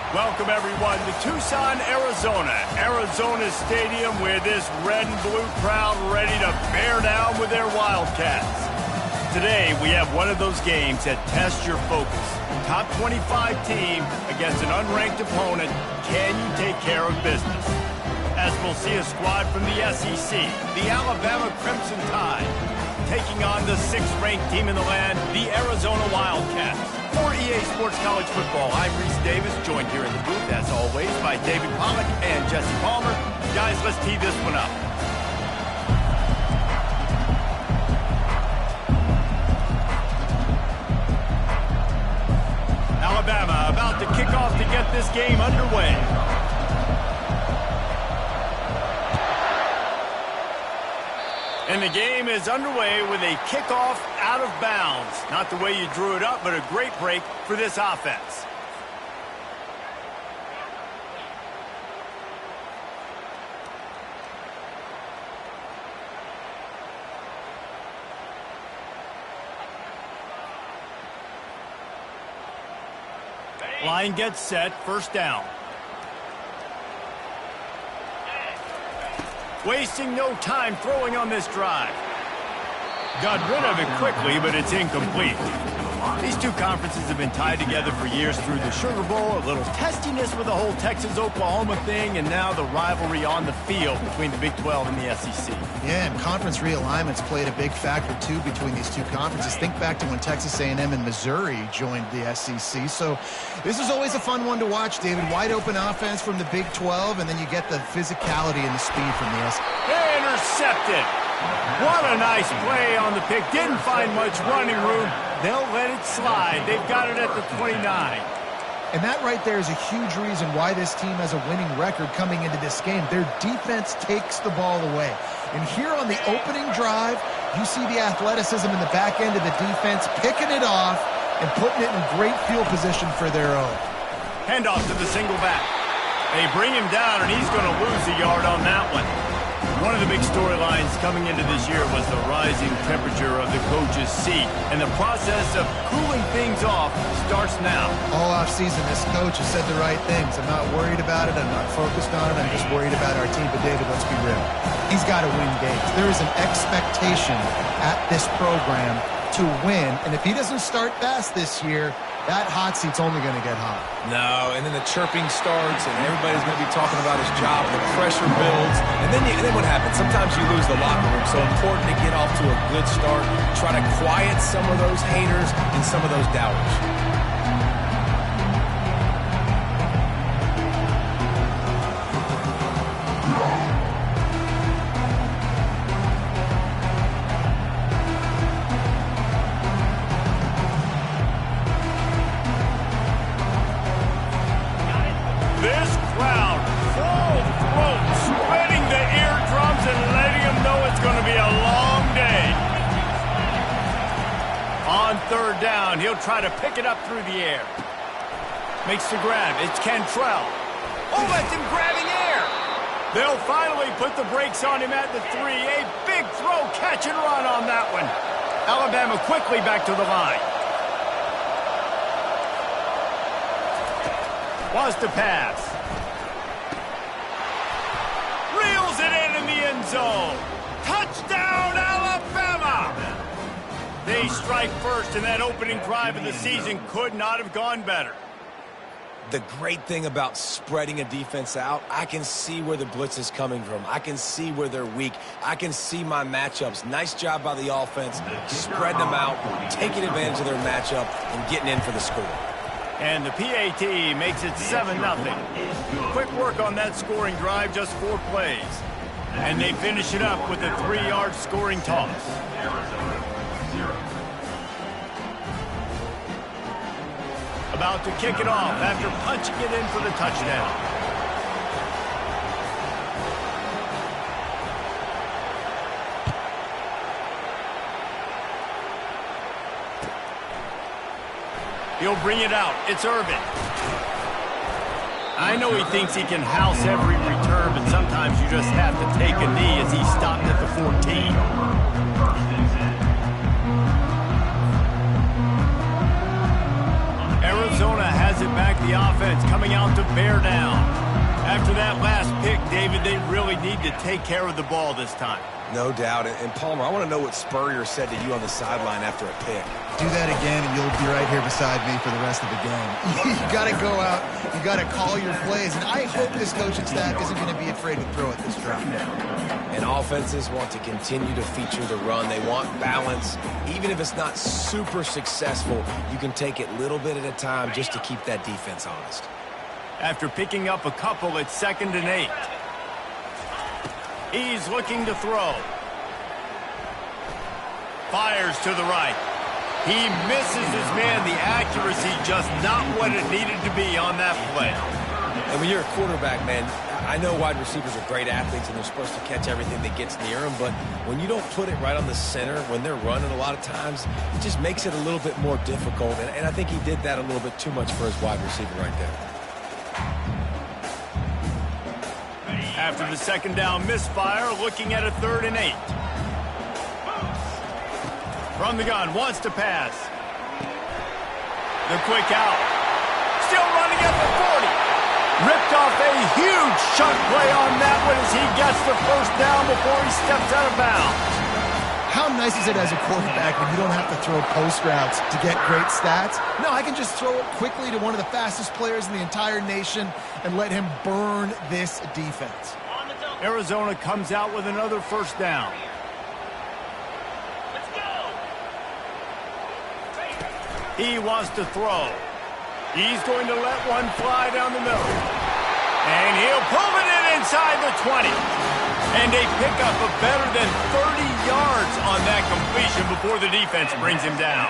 Welcome, everyone, to Tucson, Arizona. Arizona Stadium with this red and blue crowd ready to bear down with their Wildcats. Today, we have one of those games that tests your focus. Top 25 team against an unranked opponent. Can you take care of business? As we'll see a squad from the SEC, the Alabama Crimson Tide, taking on the 6th-ranked team in the land, the Arizona Wildcats. For EA Sports College Football, I'm Reese Davis, joined here in the booth, as always, by David Pollack and Jesse Palmer. Guys, let's tee this one up. Alabama about to kick off to get this game underway. And the game is underway with a kickoff out of bounds. Not the way you drew it up, but a great break for this offense. Line gets set, first down. Wasting no time throwing on this drive. Got rid of it quickly, but it's incomplete. These two conferences have been tied together for years through the Sugar Bowl, a little testiness with the whole Texas-Oklahoma thing, and now the rivalry on the field between the Big 12 and the SEC. Yeah, and conference realignments played a big factor, too, between these two conferences. Think back to when Texas A&M and Missouri joined the SEC. So this is always a fun one to watch, David. Wide open offense from the Big 12, and then you get the physicality and the speed from the SEC. Intercepted. What a nice play on the pick. Didn't find much running room. They'll let it slide. They've got it at the 29. And that right there is a huge reason why this team has a winning record coming into this game. Their defense takes the ball away. And here on the opening drive, you see the athleticism in the back end of the defense, picking it off and putting it in great field position for their own. Handoff to the single back. They bring him down, and he's going to lose a yard on that one. One of the big storylines coming into this year was the rising temperature of the coach's seat, and the process of cooling things off starts now. All offseason, this coach has said the right things. I'm not worried about it. I'm not focused on it. I'm just worried about our team. But, David, let's be real. He's got to win games. There is an expectation at this program to win, and if he doesn't start fast this year, that hot seat's only going to get hot. No, and then the chirping starts, and everybody's going to be talking about his job. The pressure builds, and then what happens? Sometimes you lose the locker room. So important to get off to a good start. Try to quiet some of those haters and some of those doubters. Third down, he'll try to pick it up through the air. Makes the grab, it's Cantrell. Oh, that's him grabbing air. They'll finally put the brakes on him at the 3. A big throw, catch and run on that one. Alabama quickly back to the line. Wants to pass. Reels it in the end zone. Touchdown, Alabama! They strike first, and that opening drive of the season could not have gone better. The great thing about spreading a defense out, I can see where the blitz is coming from. I can see where they're weak. I can see my matchups. Nice job by the offense, spreading them out, taking advantage of their matchup, and getting in for the score. And the PAT makes it 7-0. Quick work on that scoring drive, just 4 plays. And they finish it up with a 3-yard scoring toss. About to kick it off after punching it in for the touchdown. He'll bring it out. It's Irvin. I know he thinks he can house every return, but sometimes you just have to take a knee as he stopped at the 14. Arizona has it back the the offense coming out to bear down. After that last pick, David, they really need to take care of the ball this time. No doubt. And Palmer, I want to know what Spurrier said to you on the sideline after a pick. Do that again, and you'll be right here beside me for the rest of the game. You got to go out. You got to call your plays. And I hope this coaching staff isn't going to be afraid to throw at this drive. And offenses want to continue to feature the run. They want balance. Even if it's not super successful, you can take it little bit at a time just to keep that defense honest. After picking up a couple, it's 2nd and 8. He's looking to throw. Fires to the right. He misses his man. The accuracy just not what it needed to be on that play. And when you're a quarterback, man, I know wide receivers are great athletes and they're supposed to catch everything that gets near them, but when you don't put it right on the center, when they're running a lot of times, it just makes it a little bit more difficult. And I think he did that a little bit too much for his wide receiver right there. After the 2nd down misfire, looking at a 3rd and 8. From the gun, wants to pass. The quick out. Still running at the 40. Ripped off a huge chunk play on that one as he gets the 1st down before he steps out of bounds. How nice is it as a quarterback when you don't have to throw post routes to get great stats? No, I can just throw it quickly to one of the fastest players in the entire nation and let him burn this defense. Arizona comes out with another 1st down. Let's go. He wants to throw. He's going to let one fly down the middle. And he'll pull it in inside the 20. And they pick up a better than 30 yards on that completion before the defense brings him down.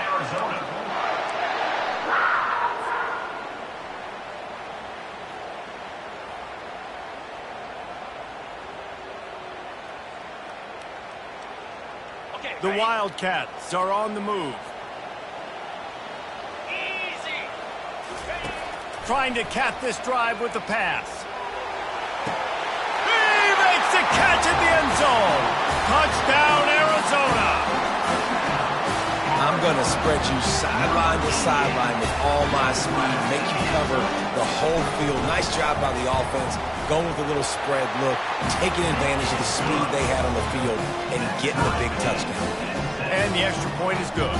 The Wildcats are on the move. Easy. Trying to cap this drive with the pass. He makes the catch at the end zone. Touchdown, Arizona. I'm going to spread you sideline to sideline with all my speed, make you cover the whole field. Nice job by the offense, going with a little spread look, taking advantage of the speed they had on the field, and getting the big touchdown. And the extra point is good.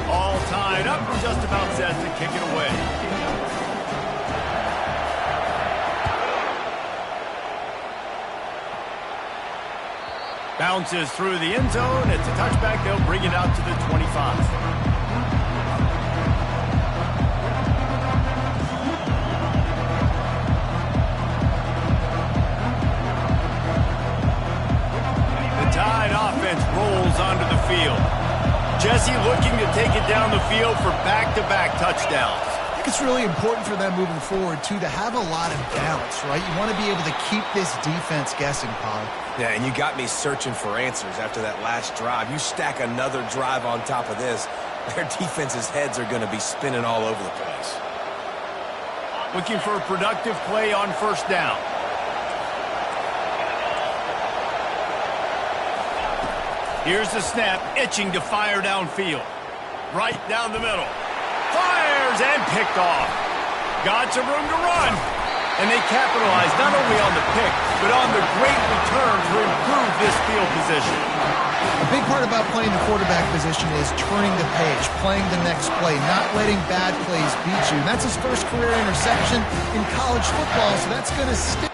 All tied up and just about set to kick it away. Bounces through the end zone. It's a touchback. They'll bring it out to the 25. Rolls onto the field. Jesse looking to take it down the field for back-to-back touchdowns. I think it's really important for them moving forward, too, to have a lot of balance, right? You want to be able to keep this defense guessing, Pollard. Yeah, and you got me searching for answers after that last drive. You stack another drive on top of this, their defense's heads are going to be spinning all over the place. Looking for a productive play on 1st down. Here's the snap, itching to fire downfield. Right down the middle. Fires and picked off. Got some room to run. And they capitalized not only on the pick, but on the great return to improve this field position. A big part about playing the quarterback position is turning the page, playing the next play, not letting bad plays beat you. And that's his first career interception in college football, so that's going to stick.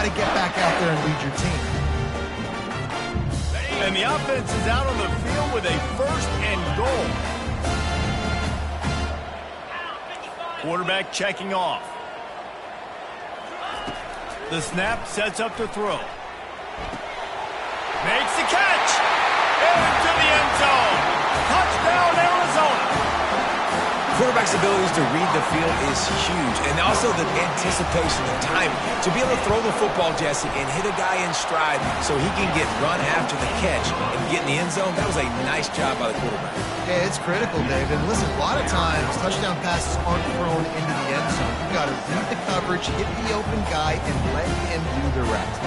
to get back out there and lead your team. And the offense is out on the field with a 1st and goal. Quarterback checking off. The snap sets up to throw. Makes the catch. Into the end zone. Touchdown, Arizona. Quarterback's abilities to read the field is huge, and also the anticipation, the timing. To be able to throw the football, Jesse, and hit a guy in stride so he can get run after the catch and get in the end zone, that was a nice job by the quarterback. Yeah, it's critical, David. Listen, a lot of times, touchdown passes aren't thrown into the end zone. You've got to read the coverage, hit the open guy, and let him do the rest.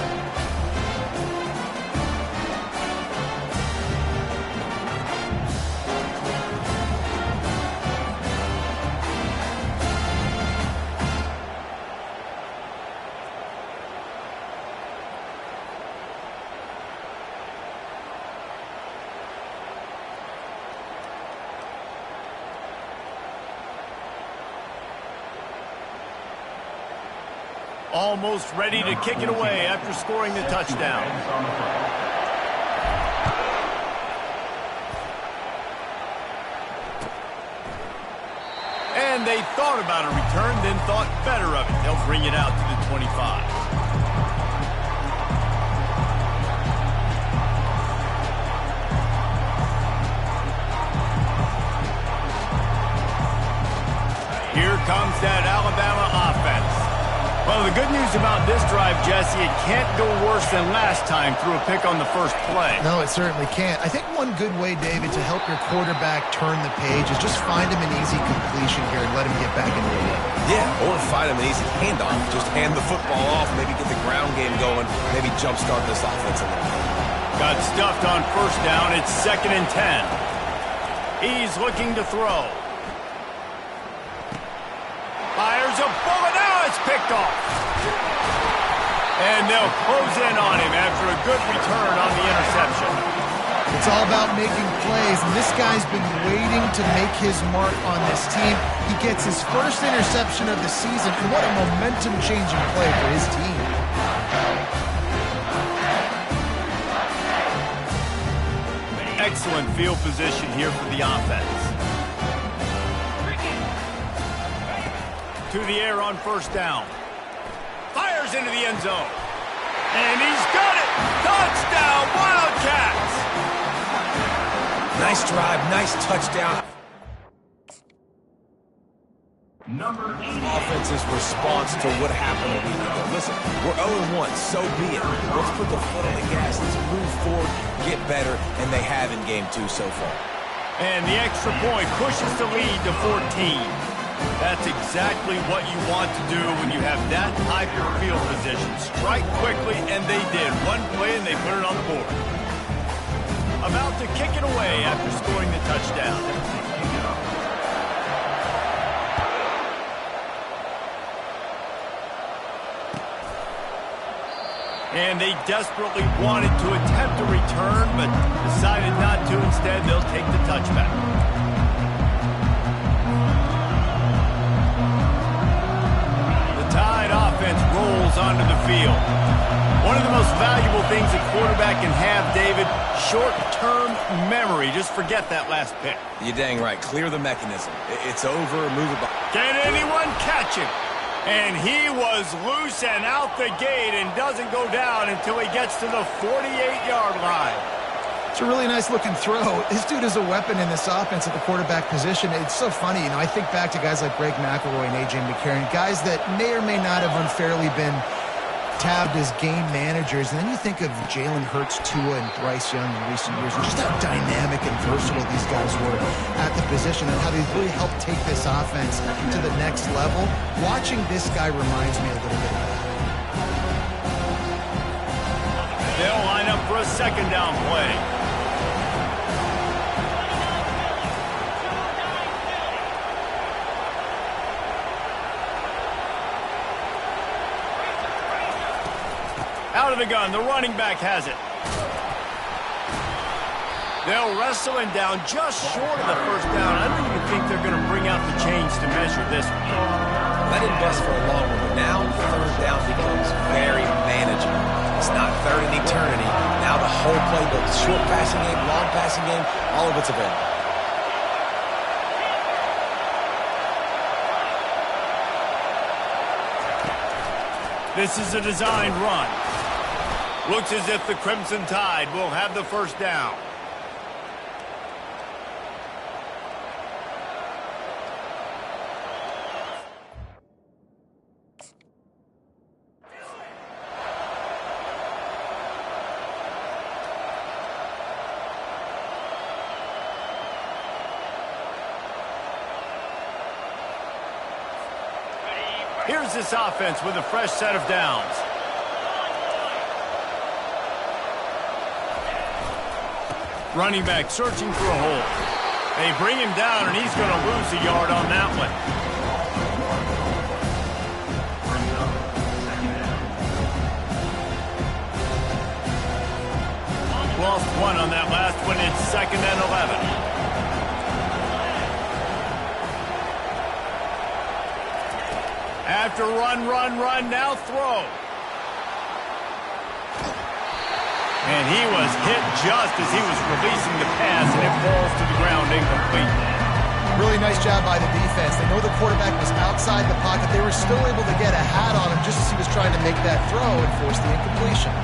Almost ready to kick it away after scoring the touchdown. And they thought about a return, then thought better of it. They'll bring it out to the 25. Here comes that Alabama offense. Well, the good news about this drive, Jesse, it can't go worse than last time through a pick on the first play. No, it certainly can't. I think one good way, David, to help your quarterback turn the page is just find him an easy completion here and let him get back into the game. Yeah, or find him an easy handoff. Just hand the football off, maybe get the ground game going, maybe jumpstart this offense a little bit. Got stuffed on 1st down. It's 2nd and 10. He's looking to throw. Fires a bullet. Now it's picked off. And they'll close in on him after a good return on the interception. It's all about making plays, and this guy's been waiting to make his mark on this team. He gets his first interception of the season, and what a momentum-changing play for his team. Excellent field position here for the offense. To the air on 1st down. Fires into the end zone. And he's got it! Touchdown, Wildcats! Nice drive, nice touchdown. Number 8. Offense's response to what happened a week ago. Listen, we're 0-1, so be it. Let's put the foot on the gas. Let's move forward, get better, and they have in Game 2 so far. And the extra point pushes the lead to 14. That's exactly what you want to do when you have that type of field position. Strike quickly, and they did. One play, and they put it on the board. About to kick it away after scoring the touchdown. And they desperately wanted to attempt a return, but decided not to. Instead, they'll take the touchback. Offense rolls onto the field. One of the most valuable things a quarterback can have, David, short-term memory. Just forget that last pick. You're dang right. Clear the mechanism. It's over. Move it back. Can anyone catch him? And he was loose and out the gate and doesn't go down until he gets to the 48-yard line. It's a really nice-looking throw. This dude is a weapon in this offense at the quarterback position. It's so funny, I think back to guys like Greg McElroy and A.J. McCarron, guys that may or may not have unfairly been tabbed as game managers. And then you think of Jalen Hurts, Tua, and Bryce Young in recent years, and just how dynamic and versatile these guys were at the position and how they really helped take this offense to the next level. Watching this guy reminds me a little bit of that. They'll line up for a 2nd down play. Out of the gun, the running back has it. They'll wrestle him down just short of the 1st down. I don't even think they're going to bring out the chains to measure this one. Let it bust for a long one. Now, 3rd down becomes very manageable. learn in eternity. Now the whole playbook, short passing game, long passing game, all of it's available. This is a designed run. Looks as if the Crimson Tide will have the first down. Here's this offense with a fresh set of downs. Running back searching for a hole. They bring him down, and he's going to lose a yard on that one. Lost one on that last one. It's 2nd and 11. After run, now throw. And he was hit just as he was releasing the pass, and it falls to the ground incomplete. Really nice job by the defense. They know the quarterback was outside the pocket. They were still able to get a hat on him just as he was trying to make that throw and force the incompletion.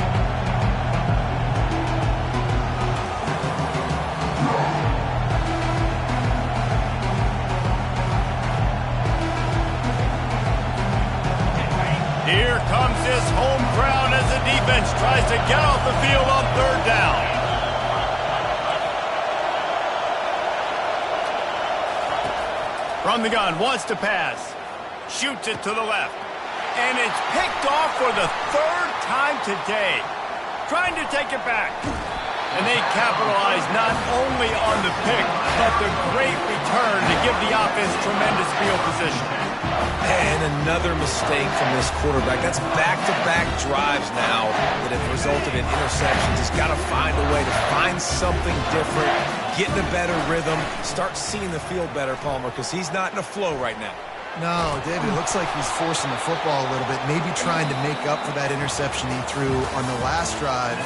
Here comes this home crowd as the defense tries to get off the field on 3rd down. From the gun, wants to pass. Shoots it to the left. And it's picked off for the 3rd time today. Trying to take it back. And they capitalize not only on the pick, but the great return to give the offense tremendous field position. And another mistake from this quarterback. That's back-to-back drives now that have resulted in interceptions. He's got to find a way to find something different, get in a better rhythm, start seeing the field better, Palmer, because he's not in a flow right now. No, David, it looks like he's forcing the football a little bit, maybe trying to make up for that interception he threw on the last drive.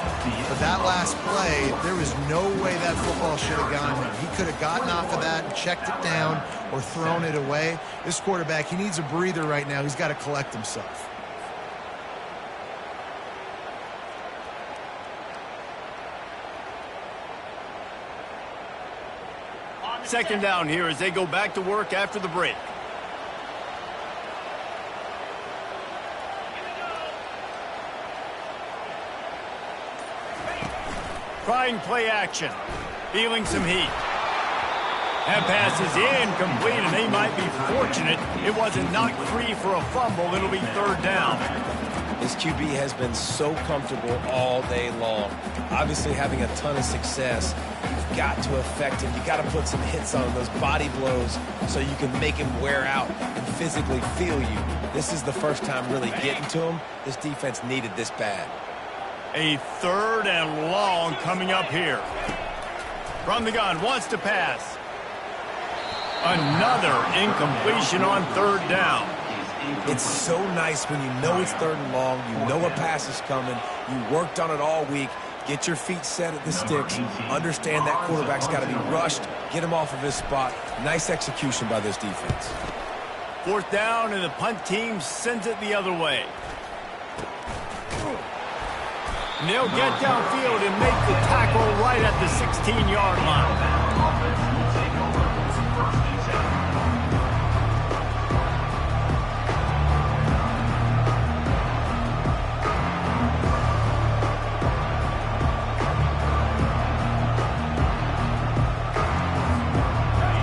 But that last play, there was no way that football should have gone there. He could have gotten off of that and checked it down or thrown it away. This quarterback, he needs a breather right now. He's got to collect himself. Second down here as they go back to work after the break. Trying play action. Feeling some heat. That pass is incomplete, and they might be fortunate it wasn't knocked free for a fumble. It'll be 3rd down. This QB has been so comfortable all day long. Obviously having a ton of success. You've got to affect him. You've got to put some hits on him, those body blows, so you can make him wear out and physically feel you. This is the first time really getting to him. This defense needed this bad. A 3rd and long coming up here. From the gun, wants to pass. Another incompletion on 3rd down. It's so nice when you know it's 3rd and long, you know a pass is coming, you worked on it all week, get your feet set at the sticks, understand that quarterback's got to be rushed, get him off of his spot. Nice execution by this defense. 4th down, and the punt team sends it the other way. And they'll get downfield and make the tackle right at the 16-yard line.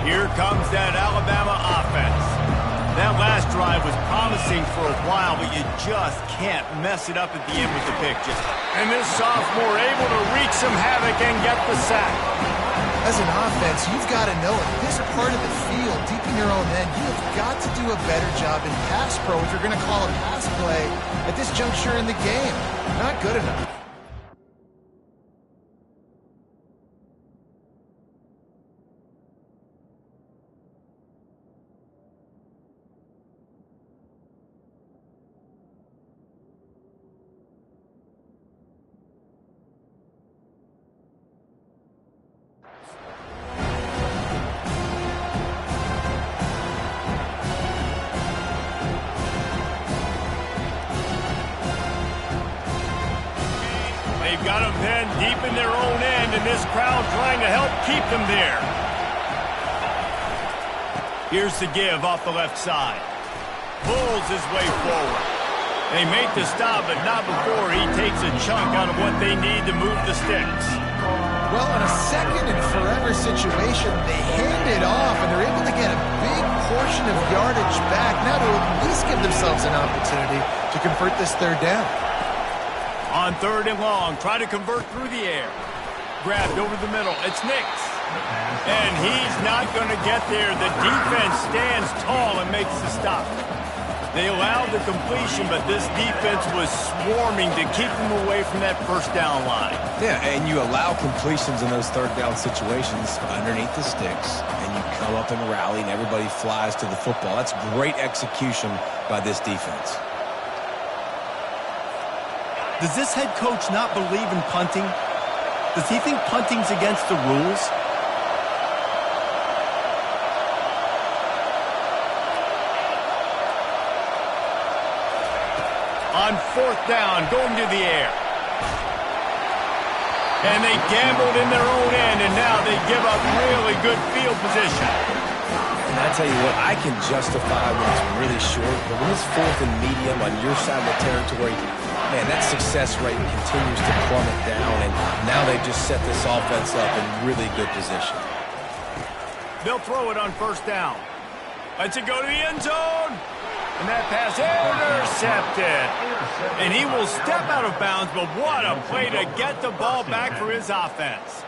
Here comes that Alabama offense. That last drive was promising for a while, but you just can't mess it up at the end with the pick. And this sophomore able to wreak some havoc and get the sack. As an offense, you've got to know it. This part of the field, deep in your own end, you have got to do a better job in pass pro if you're going to call a pass play at this juncture in the game. Not good enough. got them pinned deep in their own end, and this crowd trying to help keep them there. Here's the give off the left side. Pulls his way forward. They make the stop, but not before he takes a chunk out of what they need to move the sticks. Well, in a second and forever situation, they hand it off, and they're able to get a big portion of yardage back now to at least give themselves an opportunity to convert this third down. On 3rd and long, try to convert through the air. Grabbed over the middle. It's Nix. And he's not going to get there. The defense stands tall and makes the stop. They allowed the completion, but this defense was swarming to keep them away from that first down line. Yeah, and you allow completions in those third down situations underneath the sticks, and you come up and rally, and everybody flies to the football. That's great execution by this defense. Does this head coach not believe in punting? Does he think punting's against the rules? On 4th down, going to the air. And they gambled in their own end, and now they give up really good field position. And I tell you what, I can justify when it's really short, but when it's 4th and medium on your side of the territory, man, that success rate continues to plummet down, and now they've just set this offense up in really good position. They'll throw it on 1st down. Lets it go to the end zone. And that pass intercepted. And he will step out of bounds, but what a play to get the ball back for his offense.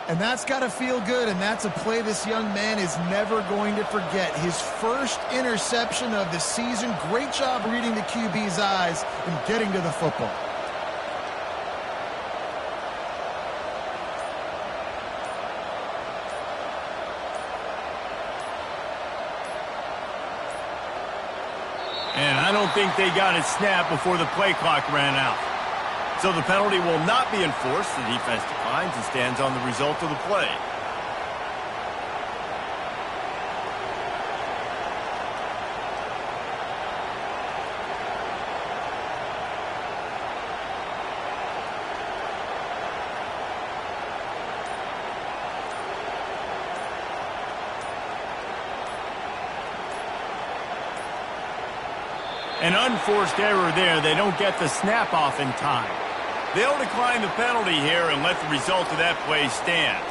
And that's got to feel good, and that's a play this young man is never going to forget. His first interception of the season. Great job reading the QB's eyes and getting to the football. And I don't think they got it snapped before the play clock ran out. So the penalty will not be enforced. The defense declines and stands on the result of the play. An unforced error there. They don't get the snap off in time. They'll decline the penalty here and let the result of that play stand.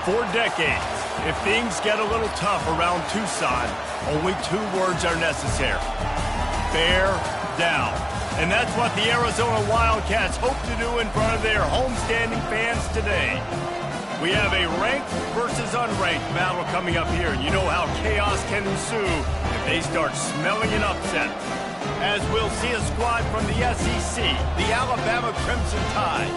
For decades, if things get a little tough around Tucson, only 2 words are necessary. Bear down. And that's what the Arizona Wildcats hope to do in front of their homestanding fans today. We have a ranked versus unranked battle coming up here, and you know how chaos can ensue if they start smelling an upset. As we'll see a squad from the SEC, the Alabama Crimson Tide,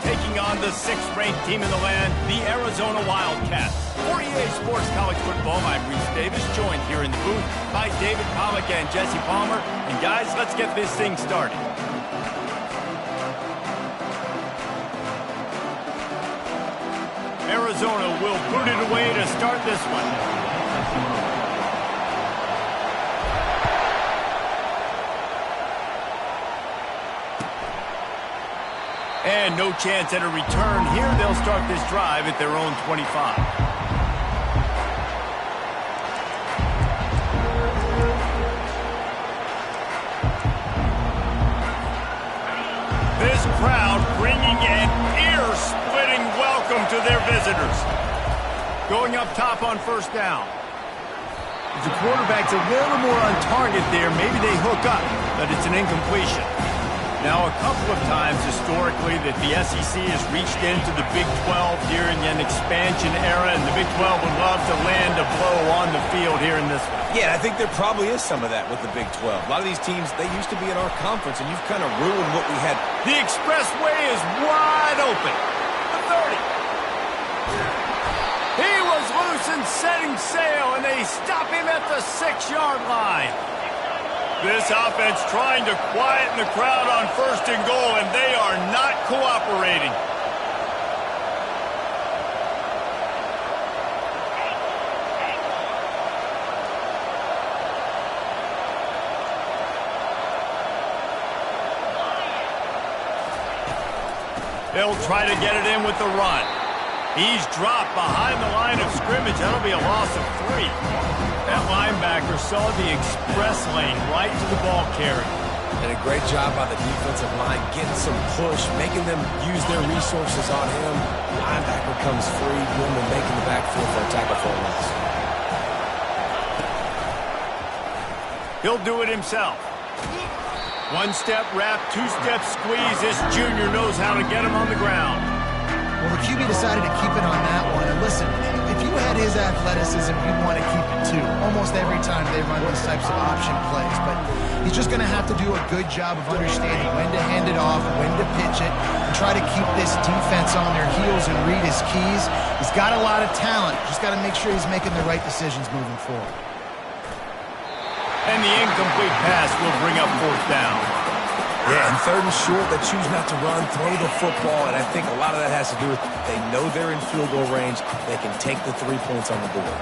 taking on the 6th-ranked team in the land, the Arizona Wildcats. For EA Sports College Football, I'm Reese Davis, joined here in the booth by David Pollack and Jesse Palmer. And guys, let's get this thing started. Arizona will boot it away to start this one. And no chance at a return here. They'll start this drive at their own 25. This crowd bringing an ear-splitting welcome to their visitors. Going up top on first down. If the quarterback's a little more on target there, maybe they hook up, but it's an incompletion. Now, a couple of times historically that the SEC has reached into the Big 12 during an expansion era, and the Big 12 would love to land a blow on the field here in this one. Yeah, I think there probably is some of that with the Big 12. A lot of these teams, they used to be in our conference, and you've kind of ruined what we had. The expressway is wide open. The 30. He was loose and setting sail, and they stop him at the 6-yard line. This offense trying to quieten the crowd on first and goal, and they are not cooperating. They'll try to get it in with the run. He's dropped behind the line of scrimmage. That'll be a loss of 3. That linebacker saw the express lane right to the ball carrier. And a great job by the defensive line, getting some push, making them use their resources on him. Linebacker comes free, boom, and making the backfield for a tackle for a loss. He'll do it himself. 1-step wrap, 2-step squeeze. This junior knows how to get him on the ground. Well, the QB decided to keep it on that one. And listen, if you had his athleticism, you'd want to keep it too. Almost every time they run these types of option plays. But he's just going to have to do a good job of understanding when to hand it off, when to pitch it, and try to keep this defense on their heels and read his keys. He's got a lot of talent. Just got to make sure he's making the right decisions moving forward. And the incomplete pass will bring up 4th down. Yeah, and 3rd and short, they choose not to run, throw the football, and I think a lot of that has to do with they know they're in field goal range. They can take the 3 points on the board.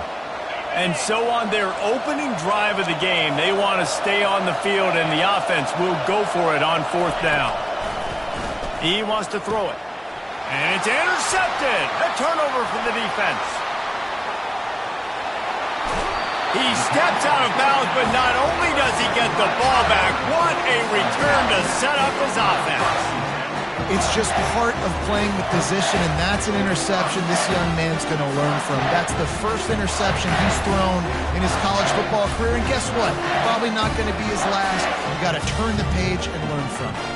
And so on their opening drive of the game, they want to stay on the field, and the offense will go for it on 4th down. He wants to throw it. And it's intercepted. A turnover for the defense. He steps out of bounds, but not only does he get the ball back, what a return to set up his offense. It's just part of playing the position, and that's an interception this young man's going to learn from. That's the first interception he's thrown in his college football career, and guess what? Probably not going to be his last. You got to turn the page and learn from it.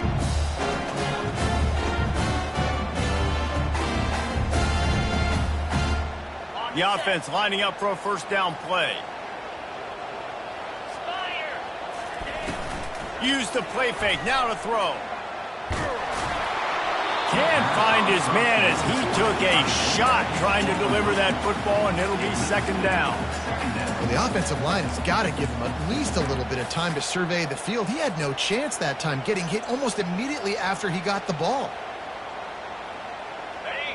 The offense lining up for a first down play. Use the play fake, now to throw. Can't find his man as he took a shot trying to deliver that football, and it'll be 2nd down. Well, the offensive line has got to give him at least a little bit of time to survey the field. He had no chance that time, getting hit almost immediately after he got the ball.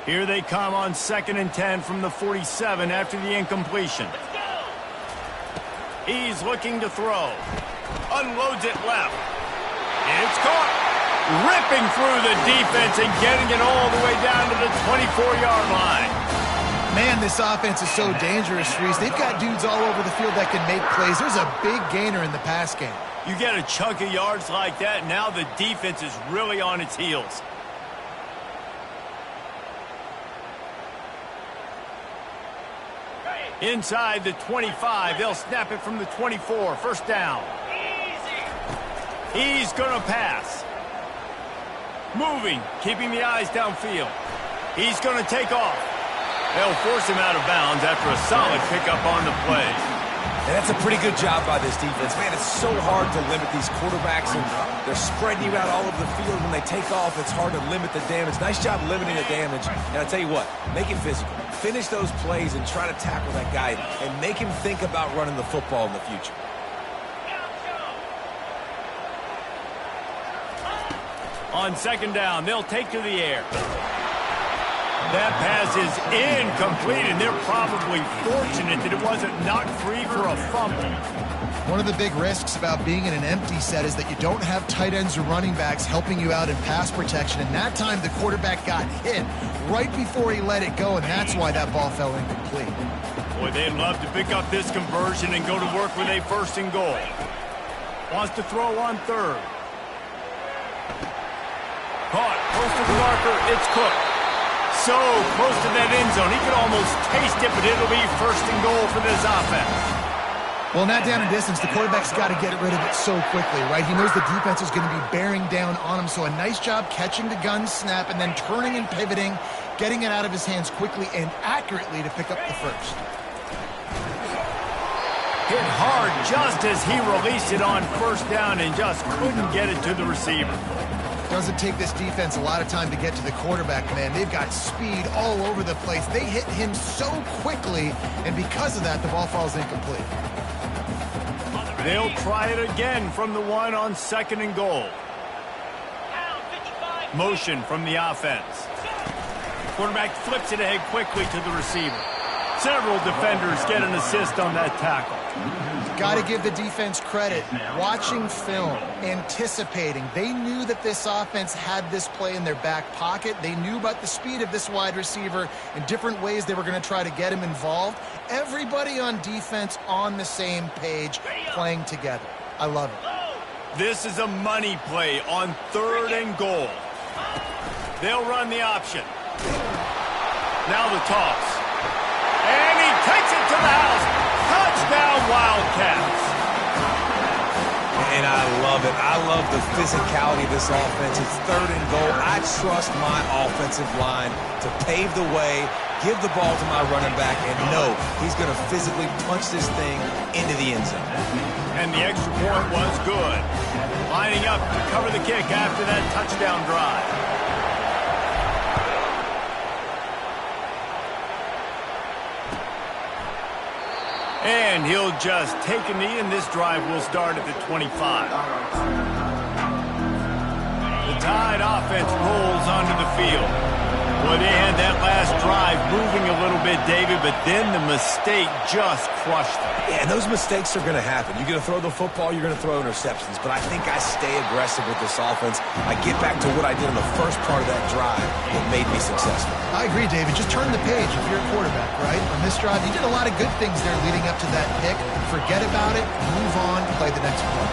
Here they come on 2nd and 10 from the 47 after the incompletion. He's looking to throw. Unloads it left. It's caught. Ripping through the defense and getting it all the way down to the 24-yard line. Man, this offense is so dangerous, Reese. They've got dudes all over the field that can make plays. There's a big gainer in the pass game. You get a chunk of yards like that, now the defense is really on its heels. Inside the 25, they'll snap it from the 24. First down. He's going to pass. Moving, keeping the eyes downfield. He's going to take off. They'll force him out of bounds after a solid pickup on the play. And that's a pretty good job by this defense. Man, it's so hard to limit these quarterbacks, and they're spreading you out all over the field. When they take off, it's hard to limit the damage. Nice job limiting the damage. And I'll tell you what, make it physical. Finish those plays and try to tackle that guy and make him think about running the football in the future. On second down, they'll take to the air. That pass is incomplete, and they're probably fortunate that it wasn't knocked free for a fumble. One of the big risks about being in an empty set is that you don't have tight ends or running backs helping you out in pass protection, and that time the quarterback got hit right before he let it go, and that's why that ball fell incomplete. Boy, they'd love to pick up this conversion and go to work with a first and goal. Wants to throw on third. Caught, close to the marker, it's Cook. So close to that end zone, he could almost taste it, but it'll be first and goal for this offense. Well, not down in distance, the quarterback's got to get rid of it so quickly, right? He knows the defense is going to be bearing down on him, so a nice job catching the gun snap and then turning and pivoting, getting it out of his hands quickly and accurately to pick up the first. Hit hard just as he released it on first down and just couldn't get it to the receiver. Doesn't take this defense a lot of time to get to the quarterback, man. They've got speed all over the place. They hit him so quickly, and because of that, the ball falls incomplete. They'll try it again from the one on second and goal. Motion from the offense. Quarterback flips it ahead quickly to the receiver. Several defenders get an assist on that tackle. Got to give the defense credit. Watching film, anticipating. They knew that this offense had this play in their back pocket. They knew about the speed of this wide receiver and different ways they were going to try to get him involved. Everybody on defense on the same page, playing together. I love it. This is a money play on third and goal. They'll run the option. Now the toss. And he takes it to the house. Touchdown, Wildcats. And I love it. I love the physicality of this offense. It's third and goal. I trust my offensive line to pave the way, give the ball to my running back, and know he's going to physically punch this thing into the end zone. And the extra point was good. Lining up to cover the kick after that touchdown drive. And he'll just take a knee, and this drive will start at the 25. The Tide offense rolls onto the field. Boy, they had that last drive moving a little bit, David, but then the mistake just crushed them. Yeah, and those mistakes are going to happen. You're going to throw the football, you're going to throw interceptions, but I think I stay aggressive with this offense. I get back to what I did in the first part of that drive that made me successful. I agree, David. Just turn the page if you're a quarterback, right? On this drive, you did a lot of good things there leading up to that pick. Forget about it, move on, play the next play.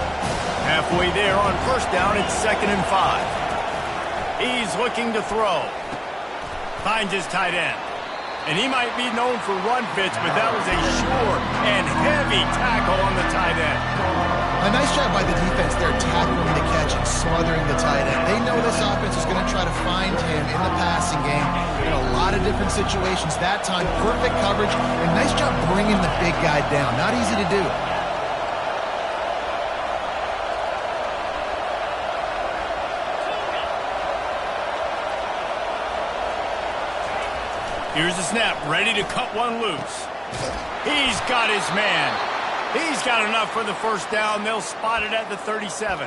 Halfway there on first down, it's 2nd and 5. He's looking to throw. Finds his tight end. And he might be known for run fits, but that was a sure and heavy tackle on the tight end. A nice job by the defense there, tackling the catch and smothering the tight end. They know this offense is going to try to find him in the passing game in a lot of different situations. That time, perfect coverage, and nice job bringing the big guy down. Not easy to do. Here's the snap, ready to cut one loose. He's got his man. He's got enough for the first down. They'll spot it at the 37.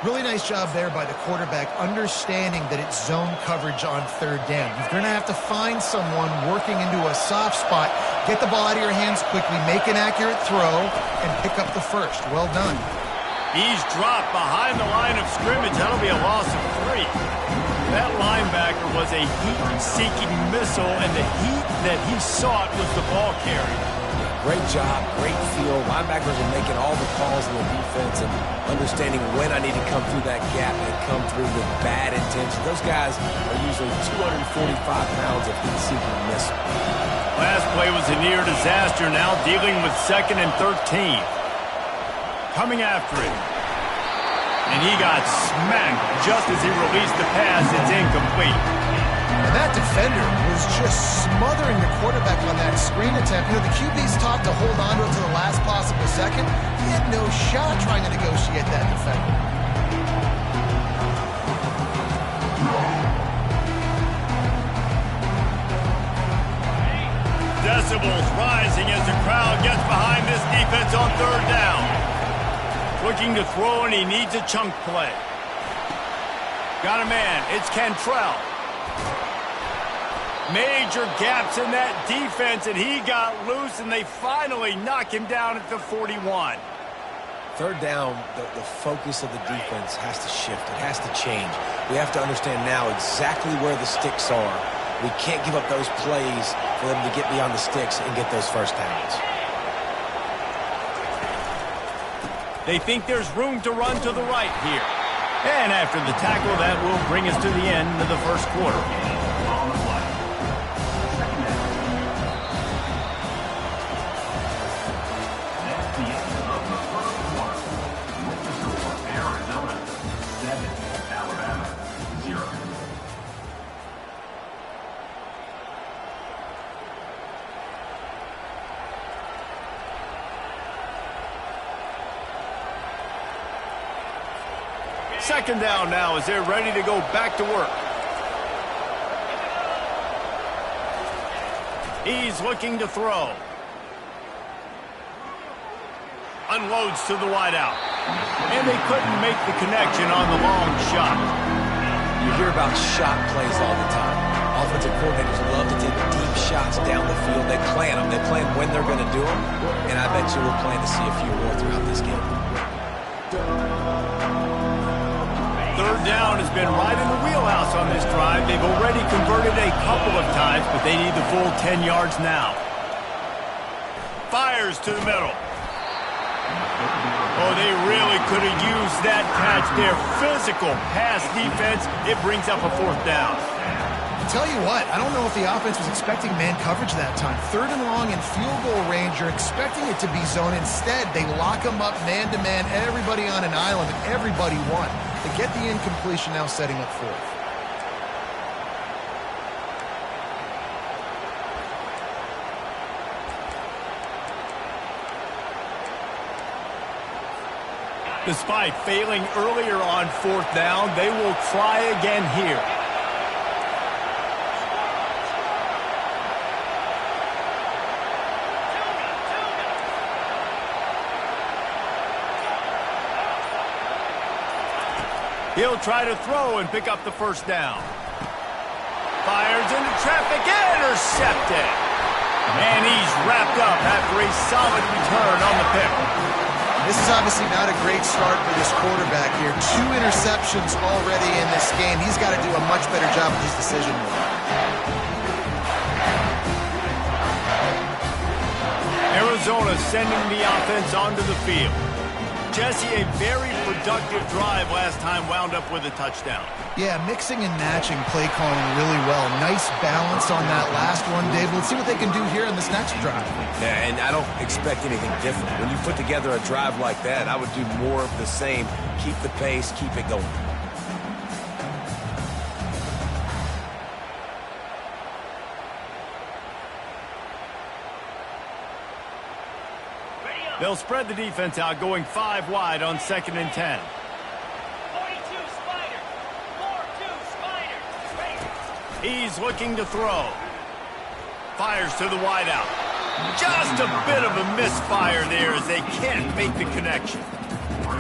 Really nice job there by the quarterback, understanding that it's zone coverage on third down. You're going to have to find someone working into a soft spot, get the ball out of your hands quickly, make an accurate throw, and pick up the first. Well done. He's dropped behind the line of scrimmage. That'll be a loss of 3. That linebacker was a heat-seeking missile, and the heat that he sought was the ball carrier. Great job, great feel. Linebackers are making all the calls in the defense and understanding when I need to come through that gap and come through with bad intention. Those guys are usually 245 pounds of heat-seeking missile. Last play was a near disaster, now dealing with 2nd and 13. Coming after it. And he got smacked just as he released the pass. It's incomplete. And that defender was just smothering the quarterback on that screen attempt. You know, the QB's taught to hold on to it to the last possible second. He had no shot trying to negotiate that defender. Decibels rising as the crowd gets behind this defense on 3rd down. Looking to throw, and he needs a chunk play. Got a man. It's Cantrell. Major gaps in that defense, and he got loose, and they finally knock him down at the 41. 3rd down, the focus of the defense has to shift. It has to change. We have to understand now exactly where the sticks are. We can't give up those plays for them to get beyond the sticks and get those first downs. They think there's room to run to the right here. And after the tackle, that will bring us to the end of the 1st quarter. On the play. 2nd down. That's the end of the 1st quarter. With the score, Arizona 7, Alabama 0. Second down now as they're ready to go back to work. He's looking to throw. Unloads to the wideout. And they couldn't make the connection on the long shot. You hear about shot plays all the time. Offensive coordinators love to take deep shots down the field. They plan them. They plan when they're going to do them. And I bet you we'll plan to see a few more throughout this game. 3rd down has been right in the wheelhouse on this drive. They've already converted a couple of times, but they need the full 10 yards now. Fires to the middle. Oh, they really could have used that catch there. Physical pass defense. It brings up a 4th down. I'll tell you what, I don't know if the offense was expecting man coverage that time. 3rd and long in field goal range, you're expecting it to be zone. Instead, they lock them up man-to-man, everybody on an island, and everybody won. They get the incompletion, now setting up 4th. Despite failing earlier on 4th down, they will try again here. He'll try to throw and pick up the 1st down. Fires into traffic, intercepted. And he's wrapped up after a solid return on the pick. This is obviously not a great start for this quarterback here. 2 interceptions already in this game. He's got to do a much better job with his decision making. Arizona sending the offense onto the field. Jesse, a very productive drive last time, wound up with a touchdown. Yeah, mixing and matching play calling really well. Nice balance on that last one, Dave. Let's see what they can do here in this next drive. Yeah, and I don't expect anything different. When you put together a drive like that, I would do more of the same. Keep the pace, keep it going. They'll spread the defense out, going 5 wide on 2nd and 10. 42 Spider. 4-2 Spider. He's looking to throw. Fires to the wideout. Just a bit of a misfire there as they can't make the connection.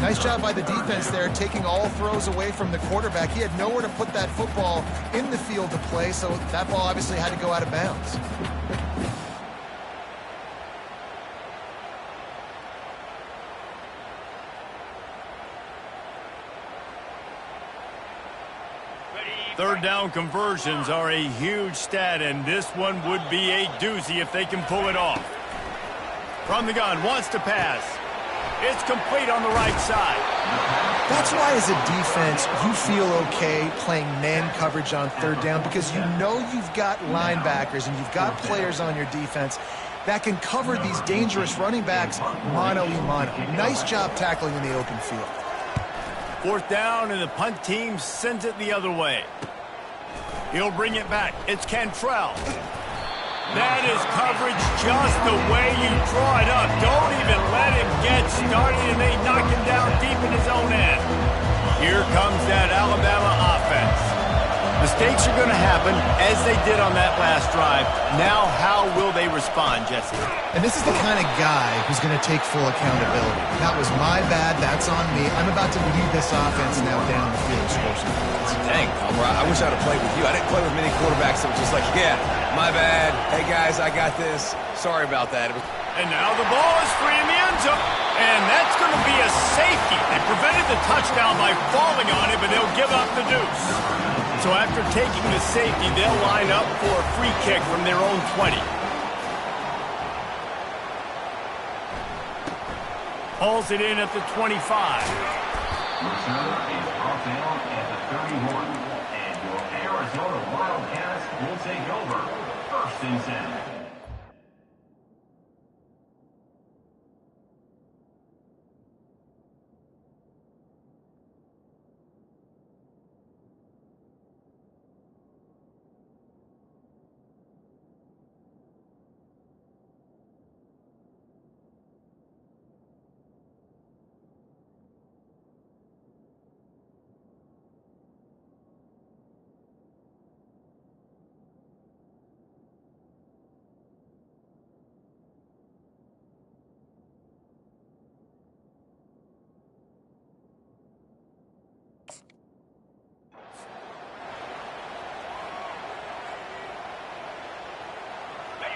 Nice job by the defense there, taking all throws away from the quarterback. He had nowhere to put that football in the field to play, so that ball obviously had to go out of bounds. Third down conversions are a huge stat, and this one would be a doozy if they can pull it off. From the gun, wants to pass. It's complete on the right side. That's why, as a defense, you feel okay playing man coverage on third down because you know you've got linebackers and you've got players on your defense that can cover these dangerous running backs mano-a-mano. Nice job tackling in the open field. Fourth down, and the punt team sends it the other way. He'll bring it back. It's Cantrell. That is coverage just the way you draw it up. Don't even let him get started, and they knock him down deep in his own end. Here comes that Alabama offense. Mistakes are going to happen, as they did on that last drive. Now, how will they respond, Jesse? And this is the kind of guy who's going to take full accountability. That was my bad. That's on me. I'm about to lead this offense now down the field. Score some points. Dang, I wish I'd have played with you. I didn't play with many quarterbacks that were just like, yeah, my bad. Hey, guys, I got this. Sorry about that. And now the ball is free in the end zone. And that's going to be a safety. They prevented the touchdown by falling on it, but they'll give up the deuce. So after taking the safety, they'll line up for a free kick from their own 20. Hauls it in at the 25. Return is brought down at the 31. And your Arizona Wildcats will take over. 1st and 10.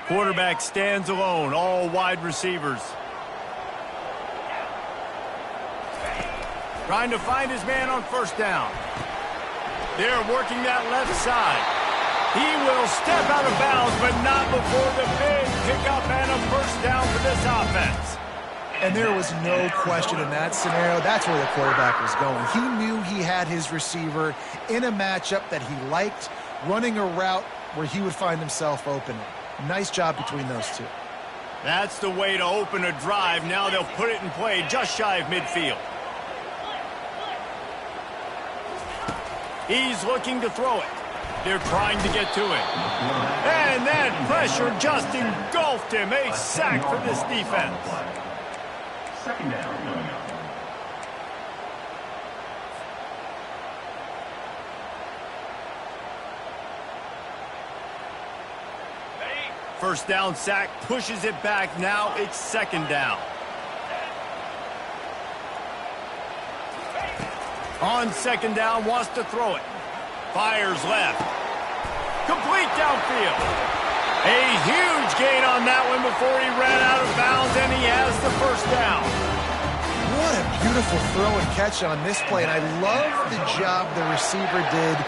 Quarterback stands alone, all wide receivers. Trying to find his man on first down. They're working that left side. He will step out of bounds, but not before the big pickup and a first down for this offense. And there was no question in that scenario. That's where the quarterback was going. He knew he had his receiver in a matchup that he liked, running a route where he would find himself opening. Nice job between those two. That's the way to open a drive. Now they'll put it in play just shy of midfield. He's looking to throw it. They're trying to get to it. And that pressure just engulfed him. A sack for this defense. 2nd down coming up. First down sack, pushes it back. Now it's 2nd down. On 2nd down, wants to throw it. Fires left. Complete downfield. A huge gain on that one before he ran out of bounds, and he has the first down. What a beautiful throw and catch on this play, and I love the job the receiver did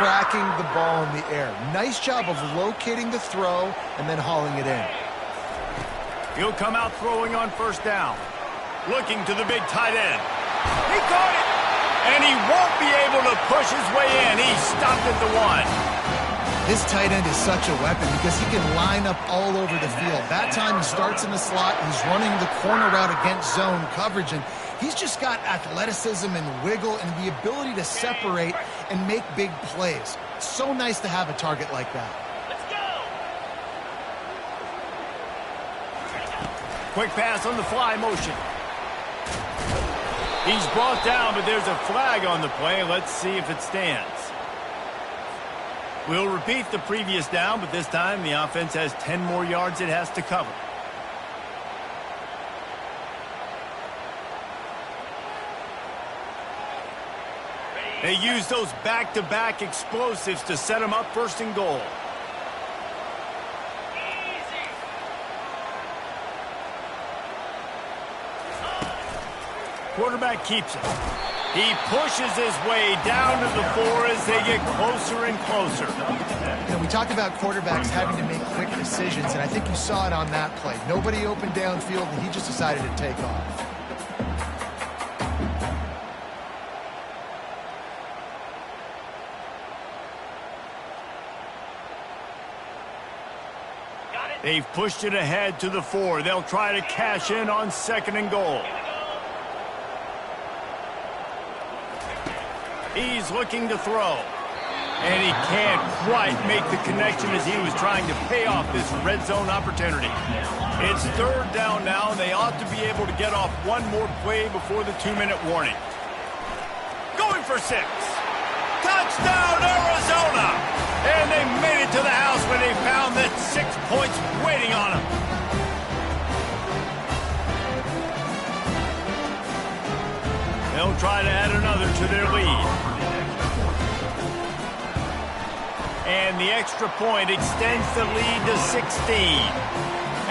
tracking the ball in the air. Nice job of locating the throw and then hauling it in. He'll come out throwing on first down. Looking to the big tight end. He caught it! And he won't be able to push his way in. He stopped at the 1. This tight end is such a weapon because he can line up all over the field. That time he starts in the slot. He's running the corner route against zone coverage, and he's just got athleticism and wiggle and the ability to separate and make big plays. It's so nice to have a target like that. Let's go! Quick pass on the fly motion. He's brought down, but there's a flag on the play. Let's see if it stands. We'll repeat the previous down, but this time the offense has 10 more yards it has to cover. They use those back-to-back explosives to set them up 1st and goal. Quarterback keeps it. He pushes his way down to the 4 as they get closer and closer. You know, we talk about quarterbacks having to make quick decisions, and I think you saw it on that play. Nobody opened downfield, and he just decided to take off. They've pushed it ahead to the 4. They'll try to cash in on 2nd and goal. He's looking to throw. And he can't quite make the connection as he was trying to pay off this red zone opportunity. It's 3rd down now, and they ought to be able to get off one more play before the 2-minute warning. Going for 6. Touchdown, Arizona! And they made it to the house when they found that 6 points waiting on them. They'll try to add another to their lead. And the extra point extends the lead to 16.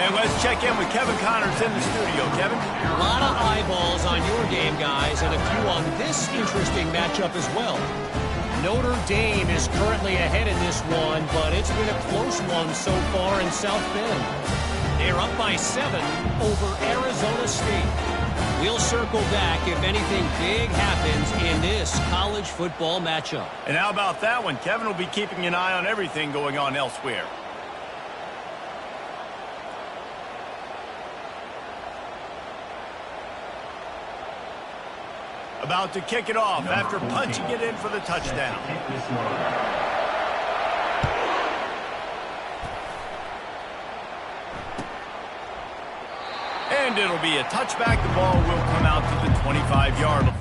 And let's check in with Kevin Connors in the studio. Kevin? A lot of eyeballs on your game, guys, and a few on this interesting matchup as well. Notre Dame is currently ahead in this one, but it's been a close one so far in South Bend. They're up by 7 over Arizona State. We'll circle back if anything big happens in this college football matchup. And how about that one? Kevin will be keeping an eye on everything going on elsewhere. About to kick it off after punching it in for the touchdown. And it'll be a touchback. The ball will come out to the 25-yard line.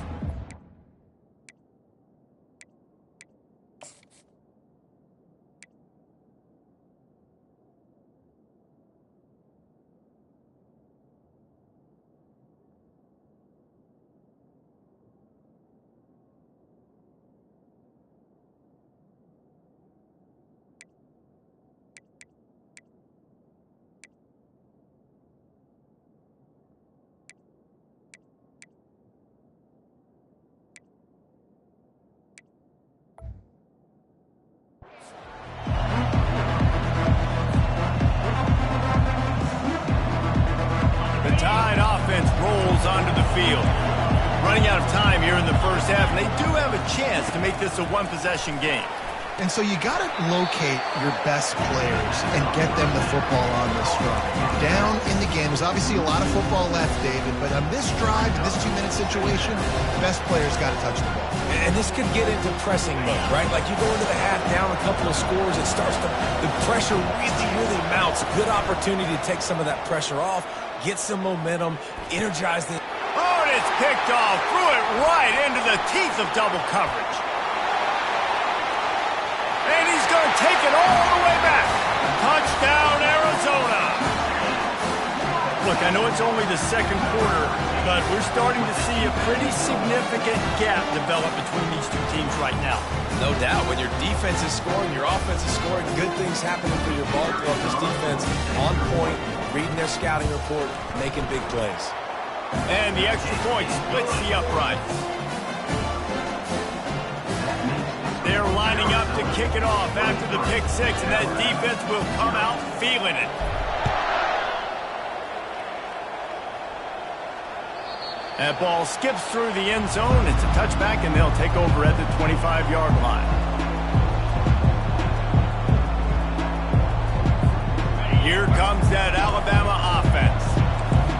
Tide offense rolls onto the field. Running out of time here in the first half, and they do have a chance to make this a one-possession game. And so you got to locate your best players and get them the football on this drive. You're down in the game. There's obviously a lot of football left, David, but on this drive, in this 2-minute situation, the best players got to touch the ball. And this could get into pressing mode, right? Like you go into the half down a couple of scores, it starts to, the pressure really mounts. Good opportunity to take some of that pressure off, get some momentum, energize the... Oh, and it's picked off. Threw it right into the teeth of double coverage. And he's going to take it all the way back. Touchdown, Arizona. Look, I know it's only the second quarter, but we're starting to see a pretty significant gap develop between these two teams right now. No doubt. When your defense is scoring, your offense is scoring, good things happening for your ball club. This defense on point, reading their scouting report, making big plays. And the extra point splits the uprights. They're lining up to kick it off after the pick 6, and that defense will come out feeling it. That ball skips through the end zone. It's a touchback, and they'll take over at the 25-yard line. Here comes that Alabama offense.